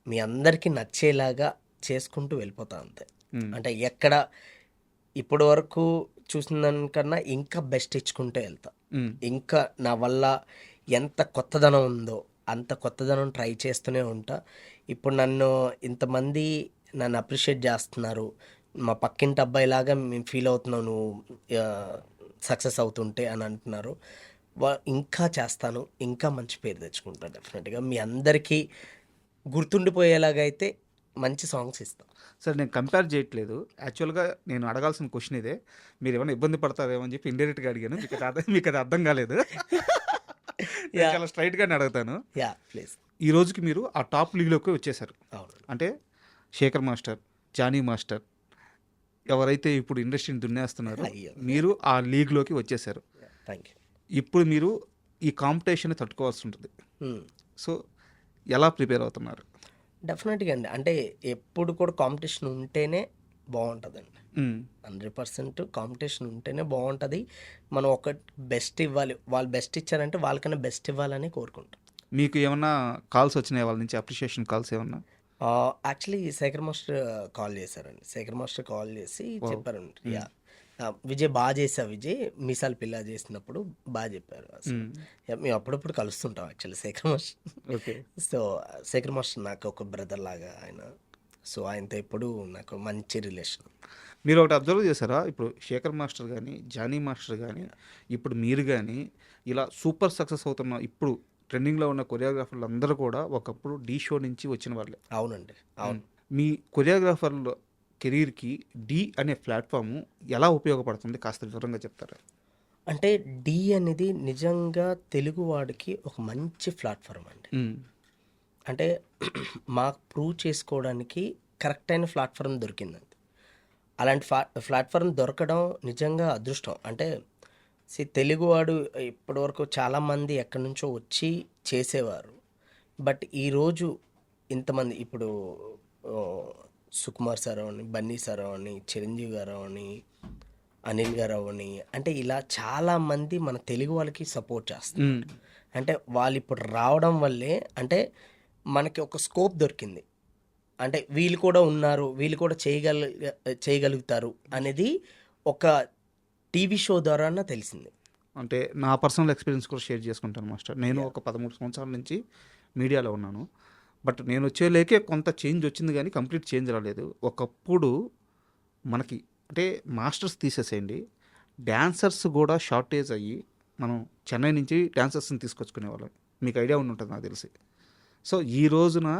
మీ అందరికీ నచ్చేలాగా చేసుకుంటూ వెళ్ళిపోతా అంతే. అంటే ఎక్కడ ఇప్పటి వరకు చూసిన దానికన్నా ఇంకా బెస్ట్ ఇచ్చుకుంటూ వెళ్తా. ఇంకా నా వల్ల ఎంత కొత్తదనం ఉందో అంత కొత్తదనం ట్రై చేస్తూనే ఉంటా. ఇప్పుడు ఇంతమంది నన్ను అప్రిషియేట్ చేస్తున్నారు, మా పక్కింటి అబ్బాయిలాగా మేము ఫీల్ అవుతున్నావు నువ్వు సక్సెస్ అవుతుంటే అని అంటున్నారు. ఇంకా చేస్తాను, ఇంకా మంచి పేరు తెచ్చుకుంటాను డెఫినెట్గా. మీ అందరికీ గుర్తుండిపోయేలాగా అయితే మంచి సాంగ్స్ ఇస్తాను. సరే, నేను కంపేర్ చేయట్లేదు. యాక్చువల్గా నేను అడగాల్సిన క్వశ్చన్ ఇదే. మీరు ఏమైనా ఇబ్బంది పడతారేమో అని చెప్పి ఇండైరెక్ట్గా అడిగాను. మీకు అది అర్థం కాలేదు. చాలా స్ట్రైట్గానే అడుగుతాను. ప్లీజ్. ఈ రోజుకి మీరు ఆ టాప్ లీగ్లోకి వచ్చేసారు. అవును. అంటే శేఖర్ మాస్టర్, జానీ మాస్టర్ ఎవరైతే ఇప్పుడు ఇండస్ట్రీని దున్నేస్తున్నారో మీరు ఆ లీగ్లోకి వచ్చేసారు. Thank you. ఇప్పుడు మీరు ఈ కాంపిటీషన్ తట్టుకోవాల్సి ఉంటుంది. సో ఎలా ప్రిపేర్ అవుతున్నారు? డెఫినెట్గా అండి, అంటే ఎప్పుడు కూడా కాంపిటీషన్ ఉంటేనే బాగుంటుందండి. 100% కాంపిటీషన్ ఉంటేనే బాగుంటుంది. మనం ఒక బెస్ట్ ఇవ్వాలి, వాళ్ళు బెస్ట్ ఇచ్చారంటే వాళ్ళకన్నా బెస్ట్ ఇవ్వాలని కోరుకుంటాం. మీకు ఏమన్నా కాల్స్ వచ్చినాయి వాళ్ళ నుంచి, అప్రిషియేషన్ కాల్స్ ఏమన్నా? యాక్చువల్లీ శేఖర్ మాస్టర్ కాల్ చేశారండి. శేఖర్ మాస్టర్ కాల్ చేసి చెప్పారండి, విజయ్ బాగా చేసావు, విజయ్ మీసాలు పిల్ల చేసినప్పుడు బాగా చెప్పారు. మేము అప్పుడప్పుడు కలుస్తుంటాం actually Shekhar master. Okay. So Shekhar master నాకు ఒక బ్రదర్ లాగా ఆయన. సో ఆయనతో ఎప్పుడు నాకు మంచి రిలేషన్. మీరు ఒకటి అబ్జర్వ్ చేశారా, ఇప్పుడు శేఖర్ మాస్టర్ కానీ, జానీ మాస్టర్ కానీ, ఇప్పుడు మీరు కానీ ఇలా సూపర్ సక్సెస్ అవుతున్న ఇప్పుడు ట్రెండింగ్లో ఉన్న కొరియోగ్రాఫర్లు అందరూ కూడా ఒకప్పుడు డీ షో నుంచి వచ్చిన వాళ్ళే. అవునండి, అవును. మీ కొరియోగ్రాఫర్ల కెరీర్కి డీ అనే ప్లాట్ఫాము ఎలా ఉపయోగపడుతుంది కాస్త వివరంగా చెప్తారా? అంటే డీ అనేది నిజంగా తెలుగువాడికి ఒక మంచి ప్లాట్ఫామ్ అండి. అంటే మాకు ప్రూవ్ చేసుకోవడానికి కరెక్ట్ అయిన ప్లాట్ఫామ్ దొరికిందండి. అలాంటి ప్లాట్ఫామ్ దొరకడం నిజంగా అదృష్టం. అంటే తెలుగువాడు ఇప్పటివరకు చాలామంది ఎక్కడి నుంచో వచ్చి చేసేవారు. బట్ ఈరోజు ఇంతమంది, ఇప్పుడు సుకుమార్ సార్ అని, బన్నీ సార్ అని, చిరంజీవి గారు అని, అనిల్ గారు అని, అంటే ఇలా చాలామంది మన తెలుగు వాళ్ళకి సపోర్ట్ చేస్తారు. అంటే వాళ్ళు ఇప్పుడు రావడం వల్లే అంటే మనకి ఒక స్కోప్ దొరికింది. అంటే వీళ్ళు కూడా ఉన్నారు, వీళ్ళు కూడా చేయగలుగుతారు అనేది ఒక టీవీ షో ద్వారా తెలిసింది. అంటే నా పర్సనల్ ఎక్స్పీరియన్స్ కూడా షేర్ చేసుకుంటాను మాస్టర్. నేను ఒక 13 సంవత్సరాల నుంచి మీడియాలో ఉన్నాను. బట్ నేను వచ్చేలేకే కొంత చేంజ్ వచ్చింది కానీ కంప్లీట్ చేంజ్ రాలేదు. ఒకప్పుడు మనకి అంటే మాస్టర్స్ తీసేసేయండి, డ్యాన్సర్స్ కూడా షార్టేజ్ అయ్యి మనం చెన్నై నుంచి డ్యాన్సర్స్ని తీసుకొచ్చుకునేవాళ్ళం. మీకు ఐడియా ఉండి ఉంటుంది నాకు తెలిసి. సో ఈ రోజున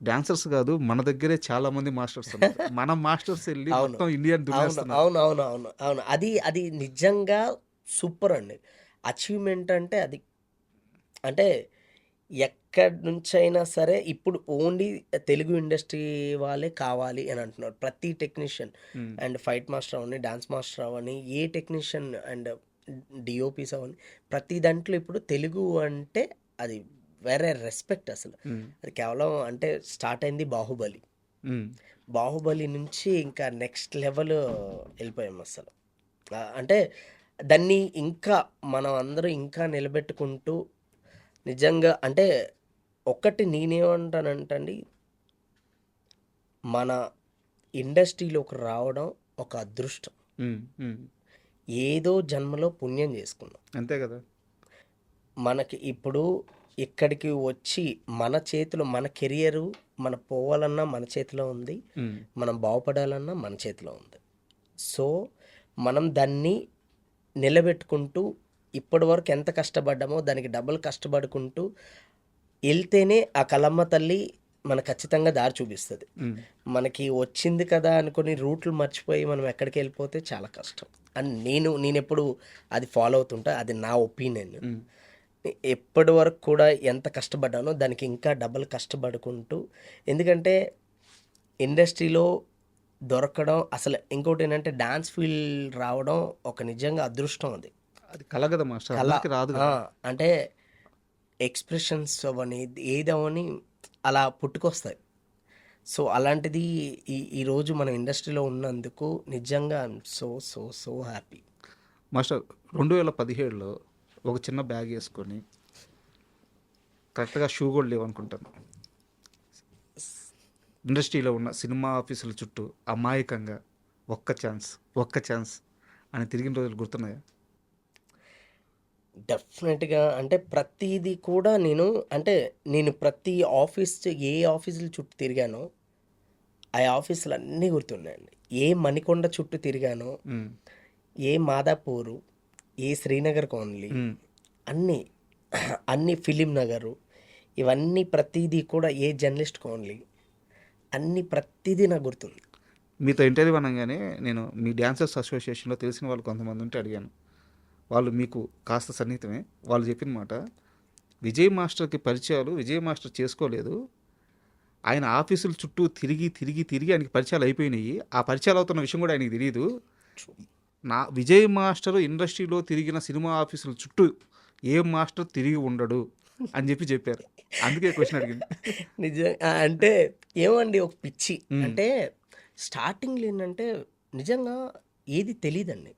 డాన్సర్స్ కాదు, మన దగ్గరే చాలా మంది మాస్టర్స్ ఉన్నారు. మన మాస్టర్స్ వెళ్ళి మొత్తం ఇండియన్ దున్నేస్తున్నారు. అవును. అది నిజంగా సూపర్ అండి. అచీవ్మెంట్ అంటే అది. అంటే ఎక్కడి నుంచైనా సరే ఇప్పుడు ఓన్లీ తెలుగు ఇండస్ట్రీ వాళ్ళే కావాలి అని అంటున్నారు. ప్రతి టెక్నీషియన్ అండ్ ఫైట్ మాస్టర్ అవని, డాన్స్ మాస్టర్ అవని, ఏ టెక్నీషియన్ అండ్ డిఓపీస్ అవని, ప్రతి దాంట్లో ఇప్పుడు తెలుగు అంటే అది వేరే రెస్పెక్ట్ అసలు. అది కేవలం అంటే స్టార్ట్ అయింది బాహుబలి నుంచి ఇంకా నెక్స్ట్ లెవెల్ వెళ్ళిపోయాం అసలు. అంటే దాన్ని ఇంకా మనం అందరూ ఇంకా నిలబెట్టుకుంటూ నిజంగా అంటే ఒక్కటి నేనేమంటానంటండి, మన ఇండస్ట్రీలోకి రావడం ఒక అదృష్టం. ఏదో జన్మలో పుణ్యం చేసుకున్నాం, అంతే కదా. మనకి ఇప్పుడు ఇక్కడికి వచ్చి మన చేతిలో మన కెరియరు, మన పోవాలన్నా మన చేతిలో ఉంది, మనం బాగుపడాలన్నా మన చేతిలో ఉంది. సో మనం దాన్ని నిలబెట్టుకుంటూ ఇప్పటి వరకు ఎంత కష్టపడ్డామో దానికి డబుల్ కష్టపడుకుంటూ వెళ్తేనే ఆ కలమ్మ తల్లి మనకు ఖచ్చితంగా దారి చూపిస్తుంది. మనకి వచ్చింది కదా అనుకుని రూట్లు మర్చిపోయి మనం ఎక్కడికి వెళ్ళిపోతే చాలా కష్టం అని నేను ఎప్పుడు అది ఫాలో అవుతుంటా. అది నా ఒపీనియన్. ఎప్పటి వరకు కూడా ఎంత కష్టపడ్డానో దానికి ఇంకా డబల్ కష్టపడుకుంటూ, ఎందుకంటే ఇండస్ట్రీలో దొరకడం అసలు ఇంకోటి ఏంటంటే డాన్స్ ఫీల్డ్ రావడం ఒక నిజంగా అదృష్టం. అది అది కల కదా మాస్టర్, అందరికీ రాదు కదా. అంటే ఎక్స్ప్రెషన్స్ అవని ఏదవని అలా పుట్టుకొస్తాయి. సో అలాంటిది ఈరోజు మనం ఇండస్ట్రీలో ఉన్నందుకు నిజంగా I'm so so so happy. Master 2017లో ఒక చిన్న బ్యాగ్ వేసుకొని కరెక్ట్గా షూ కూడా లేవనుకుంటాను, ఇండస్ట్రీలో ఉన్న సినిమా ఆఫీసుల చుట్టూ అమాయకంగా ఒక్క ఛాన్స్ అని తిరిగిన రోజులు గుర్తున్నాయా? డెఫినెట్గా. అంటే ప్రతిదీ కూడా నేను ప్రతి ఏ ఆఫీసుల చుట్టూ తిరిగానో ఆ ఆఫీసులు అన్నీ గుర్తున్నాయండి. ఏ మణికొండ చుట్టూ తిరిగానో, ఏ మాదాపూరు, ఏ శ్రీనగర్ కాలనీ, అన్ని ఫిలిం నగరు, ఇవన్నీ ప్రతిదీ కూడా ఏ జర్నలిస్ట్ కాలనీ, ప్రతిదీ నాకు గుర్తుంది. మీతో ఇంటర్వ్యూ అనగానే నేను మీ డ్యాన్సర్స్ అసోసియేషన్లో తెలిసిన వాళ్ళు కొంతమంది ఉంటే అడిగాను. వాళ్ళు మీకు కాస్త సన్నిహితమే. వాళ్ళు చెప్పిన మాట, విజయ్ మాస్టర్కి పరిచయాలు విజయ్ మాస్టర్ చేసుకోలేదు, ఆయన ఆఫీసుల చుట్టూ తిరిగి ఆయనకి పరిచయాలు అయిపోయినాయి. ఆ పరిచయాలు అవుతున్న విషయం కూడా ఆయనకి తెలియదు. విజయ్ మాస్టర్ ఇండస్ట్రీలో తిరిగిన సినిమా ఆఫీసుల చుట్టూ ఏ మాస్టర్ తిరిగి ఉండడు అని చెప్పారు. అందుకే క్వశ్చన్ అడిగింది. నిజంగా అంటే ఏమండి, ఒక పిచ్చి. అంటే స్టార్టింగ్లో ఏంటంటే నిజంగా ఏది తెలియదండి.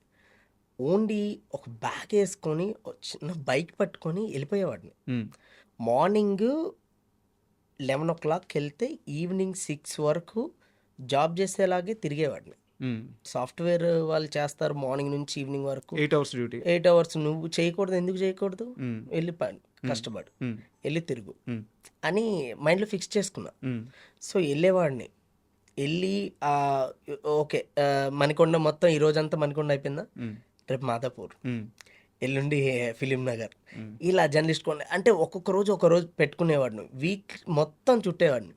ఓన్లీ ఒక బ్యాగ్ వేసుకొని చిన్న బైక్ పట్టుకొని వెళ్ళిపోయేవాడిని. మార్నింగ్ 11 o'clock వెళ్తే ఈవినింగ్ 6 వరకు జాబ్ చేసేలాగే తిరిగేవాడిని. సాఫ్ట్వేర్ వాళ్ళు చేస్తారు మార్నింగ్ నుంచి ఈవినింగ్ వరకు 8 hours డ్యూటీ. 8 hours. నువ్వు చేయకూడదు, ఎందుకు చేయకూడదు? వెళ్ళి కష్టపడు, వెళ్ళి తిరుగు అని మైండ్లో ఫిక్స్ చేసుకున్నా. సో వెళ్ళేవాడిని. వెళ్ళి ఓకే మణికొండ మొత్తం ఈ రోజంతా మణికొండ అయిపోయిందా, రేపు మాదాపూర్, ఎల్లుండి ఫిలిం నగర్, ఇలా జర్నలిస్ట్ కొండ అంటే ఒక్కొక్క రోజు పెట్టుకునేవాడిని. వీక్ మొత్తం చుట్టేవాడిని.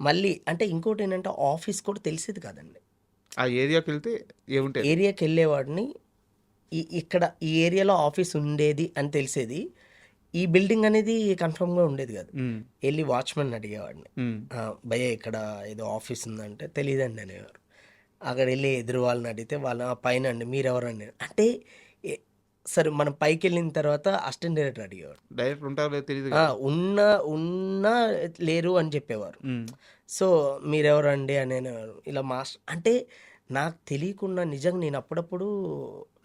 మళ్ళీ అంటే ఇంకోటి ఏంటంటే ఆఫీస్ కూడా తెలిసేది కాదండి. ఆ ఏరియాకి వెళ్తే ఏరియాకి వెళ్ళేవాడిని. ఇక్కడ ఈ ఏరియాలో ఆఫీస్ ఉండేది అని తెలిసేది. ఈ బిల్డింగ్ అనేది కన్ఫర్మ్గా ఉండేది కాదు. వెళ్ళి వాచ్మెన్ అడిగేవాడిని, భయ్య ఇక్కడ ఏదో ఆఫీస్ ఉందంటే తెలియదండి అనేవారు. అక్కడ వెళ్ళి ఎదురు వాళ్ళని అడిగితే వాళ్ళ పైన అండి, మీరెవరండి అంటే, సరే మనం పైకి వెళ్ళిన తర్వాత అసిస్టెంట్ డైరెక్టర్ అడిగేవాడు. డైరెక్టర్ ఉంటారో తెలియదు, ఉన్నా లేరు అని చెప్పేవారు. సో మీరెవరండి అని అనేవారు. ఇలా మాస్టర్ అంటే నాకు తెలియకుండా నిజంగా నేను అప్పుడప్పుడు,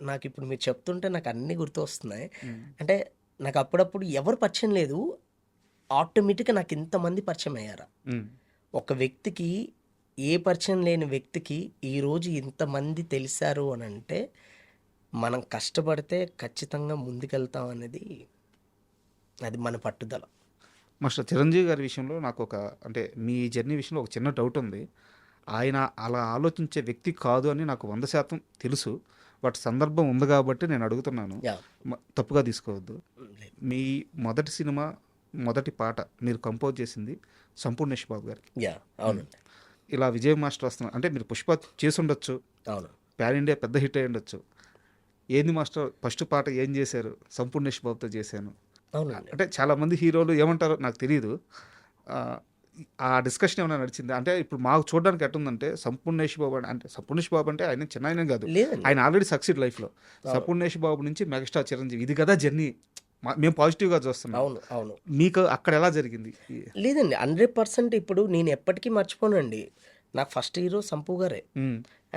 నాకు ఇప్పుడు మీరు చెప్తుంటే నాకు అన్నీ గుర్తు వస్తున్నాయి. అంటే నాకు అప్పుడప్పుడు ఎవరు పరిచయం లేదు, ఆటోమేటిక్గా నాకు ఇంతమంది పరిచయం అయ్యారా. ఒక వ్యక్తికి, ఏ పరిచయం లేని వ్యక్తికి ఈరోజు ఇంతమంది తెలిసారు అని అంటే మనం కష్టపడితే ఖచ్చితంగా ముందుకెళ్తాం అనేది అది మన పట్టుదల. మాస్టర్ చిరంజీవి గారి విషయంలో నాకు అంటే మీ జర్నీ విషయంలో ఒక చిన్న డౌట్ ఉంది. ఆయన అలా ఆలోచించే వ్యక్తి కాదు అని నాకు 100% తెలుసు. బట్ సందర్భం ఉంది కాబట్టి నేను అడుగుతున్నాను, తప్పుగా తీసుకోవద్దు. మీ మొదటి సినిమా మొదటి పాట మీరు కంపోజ్ చేసింది సంపూర్ణేష్ బాబు గారికి. అవునండి. ఇలా విజయ్ మాస్టర్ వస్తున్నారు అంటే మీరు పుష్ప చేసి ఉండొచ్చు, అవును, ప్యాన్ ఇండియా పెద్ద హిట్ అయి ఉండొచ్చు. ఏంది మాస్టర్ ఫస్ట్ పాట ఏం చేశారు? సంపూర్ణేష్ బాబుతో చేశాను. అంటే చాలామంది హీరోలు ఏమంటారో నాకు తెలియదు. ఆ డిస్కషన్ ఏమైనా నడిచింది అంటే ఇప్పుడు మాకు చూడడానికి ఎట్టుందంటే సంపూర్ణేష్ బాబు అంటే ఆయన చిన్న ఆయన కాదు, ఆయన ఆల్రెడీ సక్సెడ్ లైఫ్లో. సంపూర్ణేష్ బాబు నుంచి మెగాస్టార్ చిరంజీవి, ఇది కదా జర్నీ. మేము పాజిటివ్గా చూస్తున్నాం. అవును. మీకు అక్కడ ఎలా జరిగింది? లేదండి, 100% ఇప్పుడు నేను ఎప్పటికీ మర్చిపోనండి. నాకు ఫస్ట్ హీరో సంపూ గారే,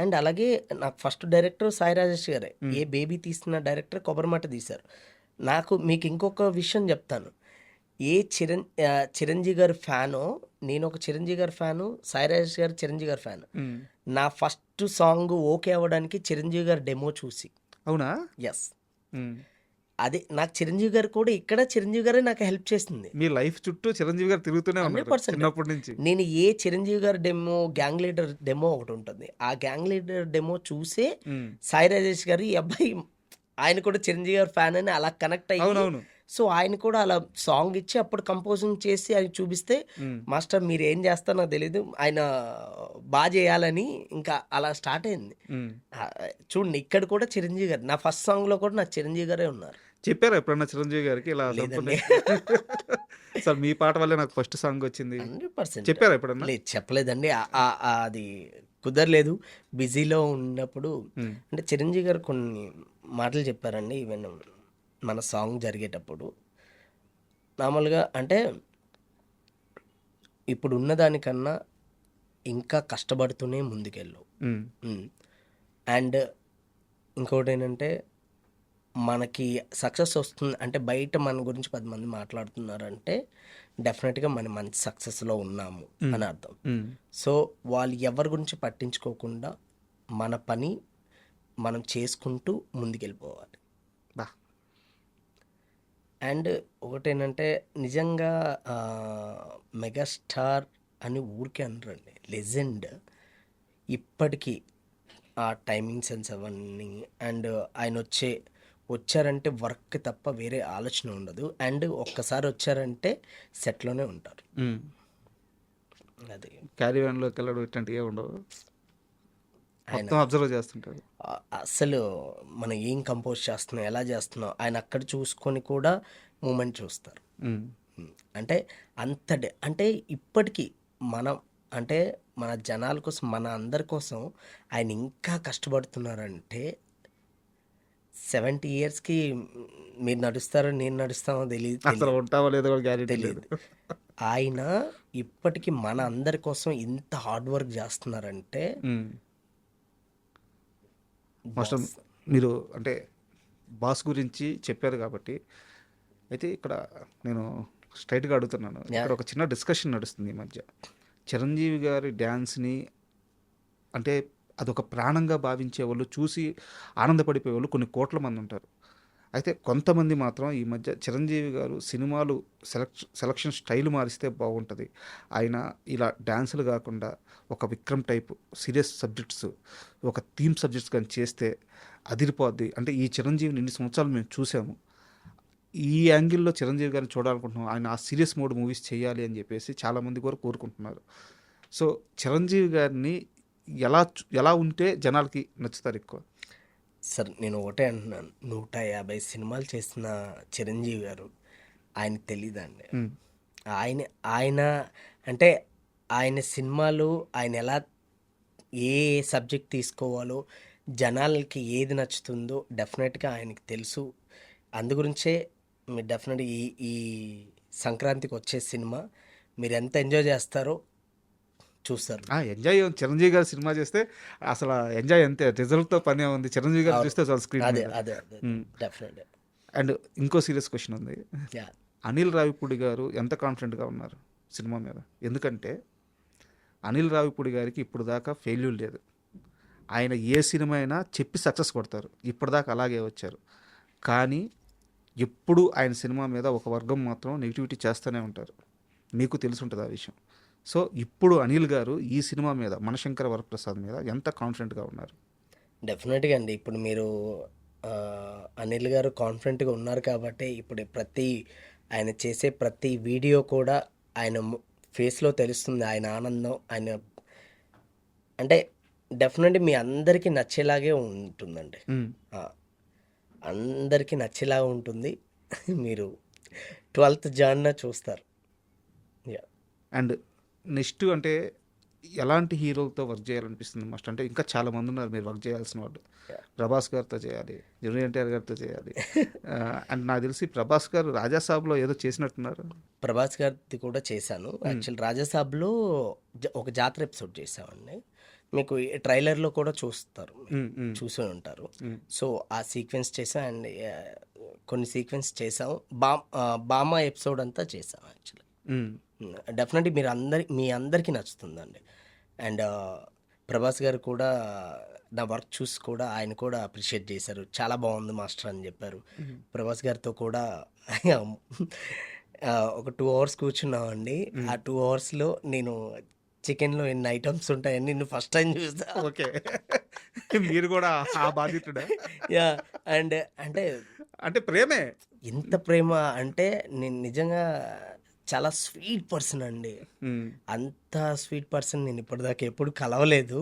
అండ్ అలాగే నాకు ఫస్ట్ డైరెక్టర్ సాయి రాజేష్ గారే. ఏ బేబీ తీసిన డైరెక్టర్ కొబ్బరిమాట తీశారు. మీకు ఇంకొక విషయం చెప్తాను. ఏ చిరంజీవి గారి ఫ్యానో, నేను ఒక చిరంజీవి గారి ఫ్యాను, సాయి రాజేష్ గారు చిరంజీవి గారి ఫ్యాను. నా ఫస్ట్ సాంగ్ ఓకే అవ్వడానికి చిరంజీవి గారి డెమో చూసి. అవునా? ఎస్. అదే నాకు చిరంజీవి గారు కూడా ఇక్కడ చిరంజీవి గారే నాకు హెల్ప్ చేసింది. మీ లైఫ్ చుట్టూ చిరంజీవి గారు తిరుగుతూనే ఉన్నారు 100%. చిన్నప్పటి నుంచి. నేను ఏ చిరంజీవి గారి డెమో, గ్యాంగ్ లీడర్ డెమో ఒకటి ఉంటుంది, ఆ గ్యాంగ్ లీడర్ డెమో చూసే సాయి రాజేష్ గారు, ఈ అబ్బాయి ఆయన కూడా చిరంజీవి గారి ఫ్యాన్ అని అలా కనెక్ట్ అయ్యి సో ఆయన కూడా అలా సాంగ్ ఇచ్చి అప్పుడు కంపోజింగ్ చేసి ఆయన చూపిస్తే మాస్టర్ మీరు ఏం చేస్తారో నాకు తెలియదు, ఆయన బాగా చేయాలని ఇంకా అలా స్టార్ట్ అయింది. చూడండి ఇక్కడ కూడా చిరంజీవి గారు, నా ఫస్ట్ సాంగ్లో కూడా నాకు చిరంజీవి గారే ఉన్నారు. చెప్పారా ఎప్పుడన్నా చిరంజీవి గారికి ఇలా లేదండి. సార్ మీ పాట వల్లే నాకు ఫస్ట్ సాంగ్ వచ్చింది 100% చెప్పారా ఎప్పుడన్నా? లేదు, చెప్పలేదండి. అది కుదరలేదు, బిజీలో ఉన్నప్పుడు. అంటే చిరంజీవి గారు కొన్ని మాటలు చెప్పారండి. ఈవెన్ మన సాంగ్ జరిగేటప్పుడు నార్మల్గా అంటే ఇప్పుడు ఉన్నదానికన్నా ఇంకా కష్టపడుతూనే ముందుకెళ్ళు. అండ్ ఇంకోటి ఏంటంటే మనకి సక్సెస్ వస్తుంది అంటే బయట మన గురించి 10 మంది మాట్లాడుతున్నారంటే డెఫినెట్గా మనం మంచి సక్సెస్లో ఉన్నాము అని అర్థం. సో వాళ్ళు ఎవరి గురించి పట్టించుకోకుండా మన పని మనం చేసుకుంటూ ముందుకెళ్ళిపోవాలి. బా అండ్ ఒకటేంటంటే నిజంగా మెగాస్టార్ అని ఊరికే అనరండి, లెజెండ్. ఇప్పటికీ ఆ టైమింగ్ సెన్స్ అవన్నీ అండ్ ఆయన వచ్చారంటే వర్క్ తప్ప వేరే ఆలోచన ఉండదు. అండ్ ఒక్కసారి వచ్చారంటే సెట్లోనే ఉంటారు. అది క్యారీ వ్యాన్లోకి వెళ్ళడం ఇట్లాంటివి ఉండవు, మొత్తం అబ్జర్వ్ చేస్తుంటారు. అసలు మనం ఏం కంపోజ్ చేస్తున్నాం, ఎలా చేస్తున్నాం, ఆయన అక్కడ చూసుకొని కూడా మూమెంట్ చూస్తారు. అంటే అంటే ఇప్పటికీ మనం అంటే మన జనాల కోసం, మన అందరి కోసం ఆయన ఇంకా కష్టపడుతున్నారంటే 70 yearsకి మీరు నడుస్తారో నేను నడుస్తామో అసలు ఉంటావో లేదో కూడా గ్యారెంటీ తెలియదు. ఆయన ఇప్పటికీ మన అందరి కోసం ఇంత హార్డ్ వర్క్ చేస్తున్నారంటే మాస్టర్ మీరు అంటే బాస్ గురించి చెప్పారు కాబట్టి అయితే ఇక్కడ నేను స్ట్రైట్గా అడుగుతున్నాను. ఇక్కడ ఒక చిన్న డిస్కషన్ నడుస్తుంది ఈ మధ్య. చిరంజీవి గారి డ్యాన్స్ని అంటే అదొక ప్రాణంగా భావించే వాళ్ళు, చూసి ఆనందపడిపోయే వాళ్ళు కొన్ని కోట్ల మంది ఉంటారు. అయితే కొంతమంది మాత్రం ఈ మధ్య చిరంజీవి గారు సినిమాలు సెలక్షన్ స్టైల్ మారిస్తే బాగుంటుంది, ఆయన ఇలా డ్యాన్సులు కాకుండా ఒక విక్రమ్ టైప్ సీరియస్ సబ్జెక్ట్స్, ఒక థీమ్ సబ్జెక్ట్స్ కానీ చేస్తే అదిరిపోద్ది. అంటే ఈ చిరంజీవిని ఇన్ని సంవత్సరాలు మేము చూసాము, ఈ యాంగిల్లో చిరంజీవి గారిని చూడాలనుకుంటున్నాం, ఆయన ఆ సీరియస్ మోడ్ మూవీస్ చేయాలి అని చెప్పేసి చాలామంది కూడా కోరుకుంటున్నారు. సో చిరంజీవి గారిని ఎలా ఉంటే జనాలకి నచ్చుతారు ఎక్కువ? సార్ నేను ఒకటే అంటున్నాను, 150 సినిమాలు చేసిన చిరంజీవి గారు ఆయన తెలీదండి. ఆయన అంటే ఆయన సినిమాలు ఆయన ఎలా ఏ సబ్జెక్ట్ తీసుకోవాలో, జనాలకి ఏది నచ్చుతుందో డెఫినెట్గా ఆయనకి తెలుసు. అందుగురించే మీరు డెఫినెట్గా ఈ సంక్రాంతికి వచ్చే సినిమా మీరు ఎంత ఎంజాయ్ చేస్తారో చూస్తారు. ఎంజాయ్ చిరంజీవి గారు సినిమా చేస్తే అసలు ఎంజాయ్ అంతే, రిజల్ట్తో పనే ఉంది. చిరంజీవి గారు చూస్తే చాలా స్క్రీన్. అదే డెఫినెట్. అండ్ ఇంకో సీరియస్ క్వశ్చన్ ఉంది, అనిల్ రావిపూడి గారు ఎంత కాన్ఫిడెంట్గా ఉన్నారు సినిమా మీద? ఎందుకంటే అనిల్ రావిపూడి గారికి ఇప్పుడు దాకా ఫెయిల్యూర్ లేదు. ఆయన ఏ సినిమా అయినా చెప్పి సక్సెస్ కొడతారు, ఇప్పటిదాకా అలాగే వచ్చారు. కానీ ఎప్పుడు ఆయన సినిమా మీద ఒక వర్గం మాత్రం నెగిటివిటీ చేస్తూనే ఉంటారు, మీకు తెలిసి ఉంటుంది ఆ విషయం. సో ఇప్పుడు అనిల్ గారు ఈ సినిమా మీద, మనశంకర వరప్రసాద్ మీద ఎంత కాన్ఫిడెంట్గా ఉన్నారు? డెఫినెట్గా అండి. ఇప్పుడు మీరు అనిల్ గారు కాన్ఫిడెంట్గా ఉన్నారు కాబట్టి ఇప్పుడు ఆయన చేసే ప్రతి వీడియో కూడా ఆయన ఫేస్లో తెలుస్తుంది ఆయన ఆనందం. ఆయన అంటే డెఫినెట్గా మీ అందరికీ నచ్చేలాగే ఉంటుందండి, అందరికీ నచ్చేలాగా ఉంటుంది. మీరు 12th Jan చూస్తారు. అండ్ నెక్స్ట్ అంటే ఎలాంటి హీరోలతో వర్క్ చేయాలనిపిస్తుంది మస్ట్? అంటే ఇంకా చాలా మంది ఉన్నారు మీరు వర్క్ చేయాల్సిన వాళ్ళు. ప్రభాస్ గారితో చేయాలి, జూనియర్ ఎన్టీఆర్ గారితో చేయాలి. అండ్ నాకు తెలిసి ప్రభాస్ గారు రాజాసాబ్లో ఏదో చేసినట్టున్నారు. ప్రభాస్ గారిది కూడా చేశాను. యాక్చువల్ రాజాసాబ్లో ఒక జాతర ఎపిసోడ్ చేసామండి. మీకు ట్రైలర్లో కూడా చూసి ఉంటారు. సో ఆ సీక్వెన్స్ చేసాం అండ్ కొన్ని సీక్వెన్స్ చేసాం. బామా ఎపిసోడ్ అంతా చేసాం యాక్చువల్లీ. డెఫినెట్లీ మీ అందరికీ నచ్చుతుందండి. అండ్ ప్రభాస్ గారు కూడా నా వర్క్ చూసి కూడా ఆయన కూడా అప్రిషియేట్ చేశారు, చాలా బాగుంది మాస్టర్ అని చెప్పారు. ప్రభాస్ గారితో కూడా ఒక 2 hours కూర్చున్నామండి. ఆ 2 hours నేను చికెన్లో ఎన్ని ఐటమ్స్ ఉంటాయని నేను ఫస్ట్ టైం చూసా. ఓకే, మీరు కూడా ఆ బాధితుడా? యా. అండ్ అంటే అంటే ప్రేమే. ఇంత ప్రేమ అంటే నేను నిజంగా చాలా స్వీట్ పర్సన్ అండి. హ్మ్. అంత స్వీట్ పర్సన్ నేను ఇప్పటిదాకా ఎప్పుడు కలవలేదు.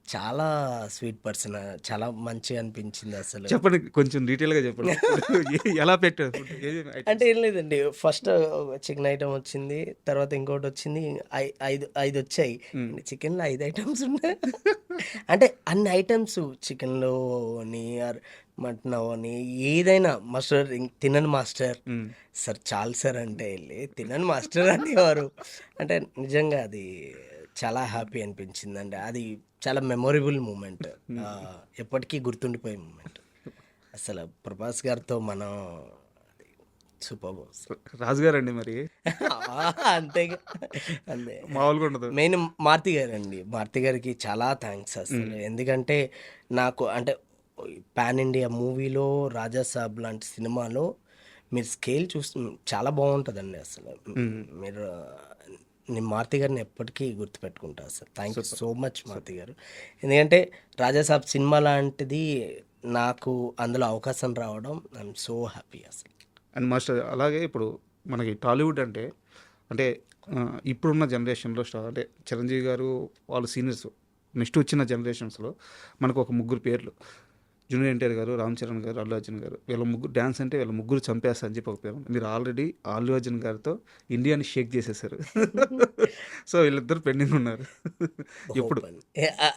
చాలా స్వీట్ పర్సన్. చాలా మంచిగా అనిపించింది అసలు. చెప్పండి, కొంచెం డీటెయిల్‌గా చెప్పండి. ఎలా పెట్టారు ఫుడ్? ఏమేమి ఐటెమ్స్? అంటే ఏం లేదండి. ఫస్ట్ చికెన్ ఐటెమ్ వచ్చింది. తర్వాత ఇంకోటి వచ్చింది. 5 వచ్చాయి. హ్మ్. చికెన్‌లో 5 ఐటెమ్స్ ఉన్నాయి. అంటే అన్ని ఐటెమ్స్ చికెన్‌లో అని మటన్ అవని ఏదైనా మాస్టర్ తినను మాస్టర్. హ్మ్. సార్ చాలు సార్ అంటే వెళ్ళి తినను మాస్టర్ అనేవారు. అంటే నిజంగా అది చాలా హ్యాపీ అనిపించిందండి. అది చాలా మెమొరబుల్ మూమెంట్. ఎప్పటికీ గుర్తుండిపోయే మూమెంట్. అసలు ప్రభాస్ గారితో మనం సూపర్ బాస్. రాజుగారండి మరి అంతేగా అంతే. మామూలుగా ఉండదు. మెయిన్ మారుతి గారండి. మారుతి గారికి చాలా థ్యాంక్స్ అసలు. ఎందుకంటే నాకు అంటే పాన్ ఇండియా మూవీలో రాజా సాబ్ లాంటి సినిమాలో మీరు స్కేల్ చూస్తు చాలా బాగుంటుందండి అసలు. మీరు నేను మారుతి గారిని ఎప్పటికీ గుర్తుపెట్టుకుంటా అసలు. Thank you so much Maruthi garu. ఎందుకంటే రాజా సాబ్ సినిమా లాంటిది నాకు అందులో అవకాశం రావడం ఐఎమ్ సో హ్యాపీ అసలు. అండ్ మాస్టర్ అలాగే ఇప్పుడు మనకి టాలీవుడ్ అంటే అంటే ఇప్పుడున్న జనరేషన్లో అంటే చిరంజీవి గారు వాళ్ళు సీనియర్స్, నెక్స్ట్ వచ్చిన జనరేషన్స్లో మనకు ఒక ముగ్గురు పేర్లు, జూనియర్ ఎన్టీఆర్ గారు, రామ్ చరణ్ గారు, అల్లు అర్జున్ గారు. వీళ్ళ ముగ్గురు డ్యాన్స్ అంటే వీళ్ళ ముగ్గురు చంపేస్తా అని చెప్పి ఒక పేరు. మీరు ఆల్రెడీ అల్లు అర్జున్ గారితో ఇండియాని షేక్ చేసేసారు. సో వీళ్ళిద్దరు పెండింగ్ ఉన్నారు. ఎప్పుడు?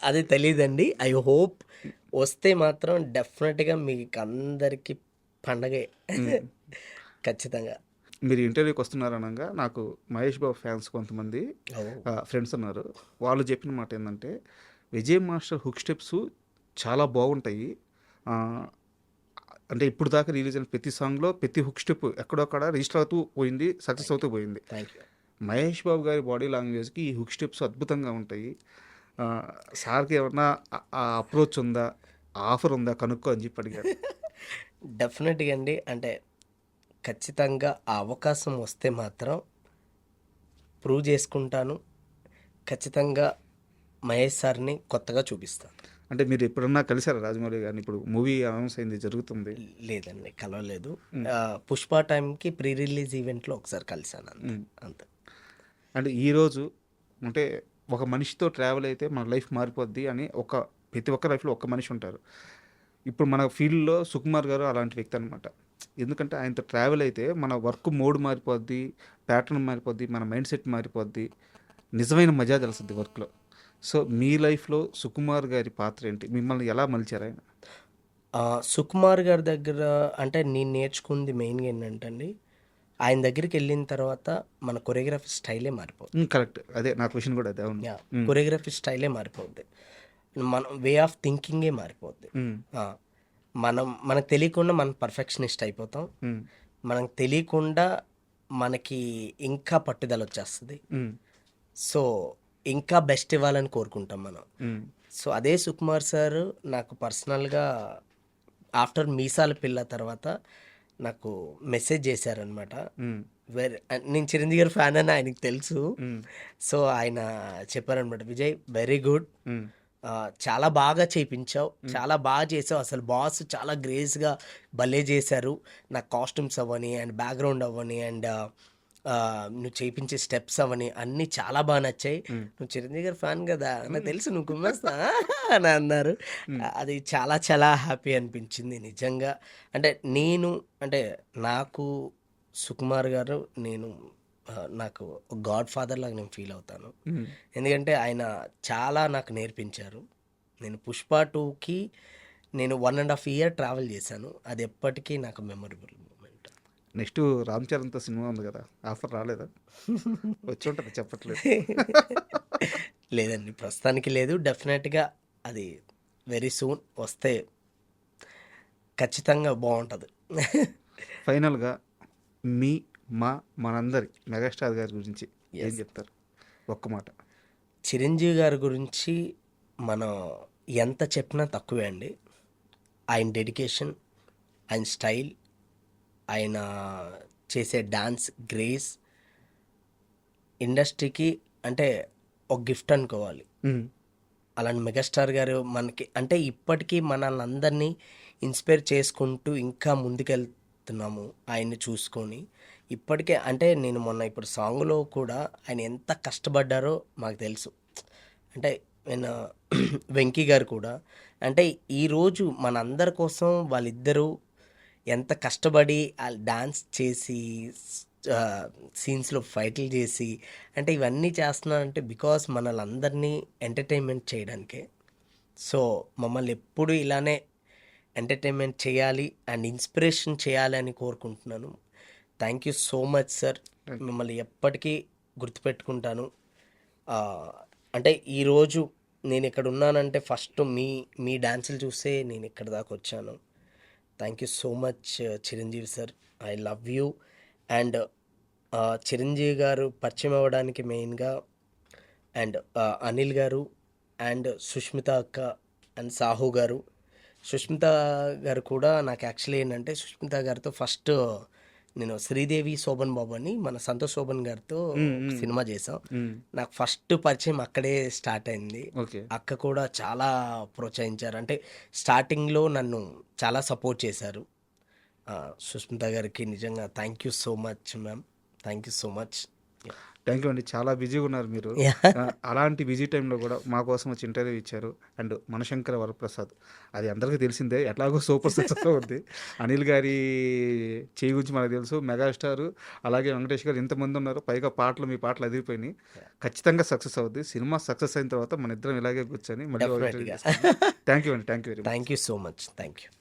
అది తెలియదండి. ఐ హోప్ వస్తే మాత్రం డెఫినెట్గా మీకు అందరికీ పండగే. ఖచ్చితంగా. మీరు ఇంటర్వ్యూకి వస్తున్నారనగా నాకు మహేష్ బాబు ఫ్యాన్స్ కొంతమంది ఫ్రెండ్స్ ఉన్నారు. వాళ్ళు చెప్పిన మాట ఏంటంటే విజయ్ మాస్టర్ హుక్ స్టెప్స్ చాలా బాగుంటాయి. అంటే ఇప్పుడు దాకా రిలీజ్ అయిన ప్రతి సాంగ్లో ప్రతి హుక్ స్టెప్ ఎక్కడొక్కడ రిజిస్టర్ అవుతూ పోయింది, సక్సెస్ అవుతూ పోయింది. మహేష్ బాబు గారి బాడీ లాంగ్వేజ్కి ఈ హుక్ స్టెప్స్ అద్భుతంగా ఉంటాయి. సార్కి ఏమన్నా అప్రోచ్ ఉందా, ఆఫర్ ఉందా కనుక్కో అని చెప్పి అడిగారు. డెఫినెట్గా అండి. అంటే ఖచ్చితంగా ఆ అవకాశం వస్తే మాత్రం ప్రూవ్ చేసుకుంటాను. ఖచ్చితంగా మహేష్ సార్ని కొత్తగా చూపిస్తాను. అంటే మీరు ఎప్పుడన్నా కలిసారా రాజమౌళి గారిని? ఇప్పుడు మూవీ అనౌన్స్ అయింది, జరుగుతుంది. లేదండి, కలవలేదు. పుష్ప టైంకి ప్రీ రిలీజ్ ఈవెంట్లో ఒకసారి కలిసాను అంతే. అంటే ఈరోజు అంటే ఒక మనిషితో ట్రావెల్ అయితే మన లైఫ్ మారిపోద్ది అని ప్రతి ఒక్క లైఫ్లో ఒక్క మనిషి ఉంటారు. ఇప్పుడు మన ఫీల్డ్లో సుకుమార్ గారు అలాంటి వ్యక్తి అనమాట. ఎందుకంటే ఆయనతో ట్రావెల్ అయితే మన వర్క్ మోడ్ మారిపోద్ది, ప్యాటర్న్ మారిపోద్ది, మన మైండ్ సెట్ మారిపోద్ది, నిజమైన మజా తెలుస్తుంది వర్క్లో. సో మీ లైఫ్లో సుకుమార్ గారి పాత్ర ఏంటి? మిమ్మల్ని ఎలా మలిచారు ఆయన? సుకుమార్ గారి దగ్గర అంటే నేను నేర్చుకుంది మెయిన్గా ఏంటంటే అండి, ఆయన దగ్గరికి వెళ్ళిన తర్వాత మన కొరియోగ్రఫీ స్టైలే మారిపోద్ది. కరెక్ట్, అదే నా క్వశ్చన్ కూడా అదే. కొరియోగ్రఫీ స్టైలే మారిపోద్ది. మన వే ఆఫ్ థింకింగే మారిపోద్ది. మనకు తెలియకుండా మనం పర్ఫెక్షనిస్ట్ అయిపోతాం. మనకు తెలియకుండా మనకి ఇంకా పట్టుదల వచ్చేస్తుంది. సో ఇంకా బెస్ట్ ఇవ్వాలని కోరుకుంటాం మనం. సో అదే సుకుమార్ సార్ నాకు పర్సనల్గా ఆఫ్టర్ మీసాల పిల్ల తర్వాత నాకు మెసేజ్ చేశారనమాట. నేను చిరంజీవి గారి ఫ్యాన్ అని ఆయనకు తెలుసు. సో ఆయన చెప్పారనమాట, విజయ్ వెరీ గుడ్, చాలా బాగా చేయించావు, చాలా బాగా చేసావు, అసలు బాస్ చాలా గ్రేస్గా భలే చేశారు. నాకు కాస్ట్యూమ్స్ అవ్వని అండ్ బ్యాక్గ్రౌండ్ అవ్వని అండ్ నువ్వు చేయించే స్టెప్స్ అవని అన్నీ చాలా బాగా నచ్చాయి. నువ్వు చిరంజీవి గారి ఫ్యాన్ కదా, నాకు తెలుసు నువ్వు కుమ్మేస్తా అని అన్నారు. అది చాలా చాలా హ్యాపీ అనిపించింది నిజంగా. అంటే నాకు సుకుమార్ గారు నాకు గాడ్ ఫాదర్ లాగా నేను ఫీల్ అవుతాను. ఎందుకంటే ఆయన చాలా నాకు నేర్పించారు. నేను పుష్ప 2కి నేను 1.5 year ట్రావెల్ చేశాను. అది ఎప్పటికీ నాకు మెమొరబుల్ మూమెంట్. నెక్స్ట్ రామ్ చరణ్తో సినిమా ఉంది కదా, ఆఫర్ రాలేదా? వచ్చి ఉంటుంది, చెప్పట్లేదు. లేదండి, ప్రస్తుతానికి లేదు. డెఫినెట్గా అది వెరీ సూన్ వస్తే ఖచ్చితంగా బాగుంటుంది. ఫైనల్గా మనందరి మెగాస్టార్ గారి గురించి ఏం చెప్తారు? ఒక్క మాట. చిరంజీవి గారి గురించి మనం ఎంత చెప్పినా తక్కువే అండి. ఆయన డెడికేషన్, ఆయన స్టైల్, ఆయన చేసే డాన్స్ గ్రేస్ ఇండస్ట్రీకి అంటే ఒక గిఫ్ట్ అనుకోవాలి. అలాంటి మెగాస్టార్ గారు మనకి అంటే ఇప్పటికీ మనల్ని అందరినీ ఇన్స్పైర్ చేసుకుంటూ ఇంకా ముందుకెళ్తున్నాము ఆయన్ని చూసుకొని. ఇప్పటికే అంటే నేను మొన్న ఇప్పుడు సాంగ్లో కూడా ఆయన ఎంత కష్టపడ్డారో మాకు తెలుసు. అంటే నేను వెంకీ గారు కూడా అంటే ఈరోజు మనందరి కోసం వాళ్ళిద్దరూ ఎంత కష్టపడి డాన్స్ చేసి సీన్స్లో ఫైట్లు చేసి అంటే ఇవన్నీ చేస్తున్నారంటే బికాస్ మనల్ని అందరినీ ఎంటర్టైన్మెంట్ చేయడానికే. సో మమ్మల్ని ఎప్పుడు ఇలానే ఎంటర్టైన్మెంట్ చేయాలి అండ్ ఇన్స్పిరేషన్ చేయాలి అని కోరుకుంటున్నాను. Thank you so much sir. మిమ్మల్ని ఎప్పటికీ గుర్తుపెట్టుకుంటాను. అంటే ఈరోజు నేను ఇక్కడ ఉన్నానంటే ఫస్ట్ మీ డాన్సులు చూసే నేను ఇక్కడ దాకా వచ్చాను. Thank you so much Chiranjeevi sir. I love you. And Chiranjeevi గారు పరిచయం అవ్వడానికి మెయిన్గా అండ్ అనిల్ గారు అండ్ సుష్మిత అక్క అండ్ సాహు గారు. సుష్మిత గారు కూడా నాకు యాక్చువల్లీ ఏంటంటే సుష్మిత గారితో ఫస్ట్ నేను శ్రీదేవి శోభన్ బాబు అని మన సంతోష్ శోభన్ గారితో సినిమా చేసాం. నాకు ఫస్ట్ పరిచయం అక్కడే స్టార్ట్ అయింది. అక్క కూడా చాలా ప్రోత్సహించారు. అంటే స్టార్టింగ్లో నన్ను చాలా సపోర్ట్ చేశారు. సుష్మిత గారికి నిజంగా thank you so much ma'am. Thank you so much. Thank you అండి. చాలా బిజీగా ఉన్నారు మీరు. అలాంటి బిజీ టైంలో కూడా మా కోసం వచ్చి ఇంటర్వ్యూ ఇచ్చారు. అండ్ మనశంకర వరప్రసాద్ అది అందరికీ తెలిసిందే, ఎట్లాగో సూపర్ సక్సెస్ అవుద్ది. అనిల్ గారి చేయి గురించి మనకు తెలుసు, మెగాస్టార్ అలాగే వెంకటేష్ గారు ఇంతమంది ఉన్నారు. పైగా మీ పాటలు అదిరిపోయినాయి. ఖచ్చితంగా సక్సెస్ అవుద్ది. సినిమా సక్సెస్ అయిన తర్వాత మన ఇద్దరం ఇలాగే కూర్చొని మళ్ళీ థ్యాంక్ యూ అండి. Thank you very much. Thank you so much. Thank you.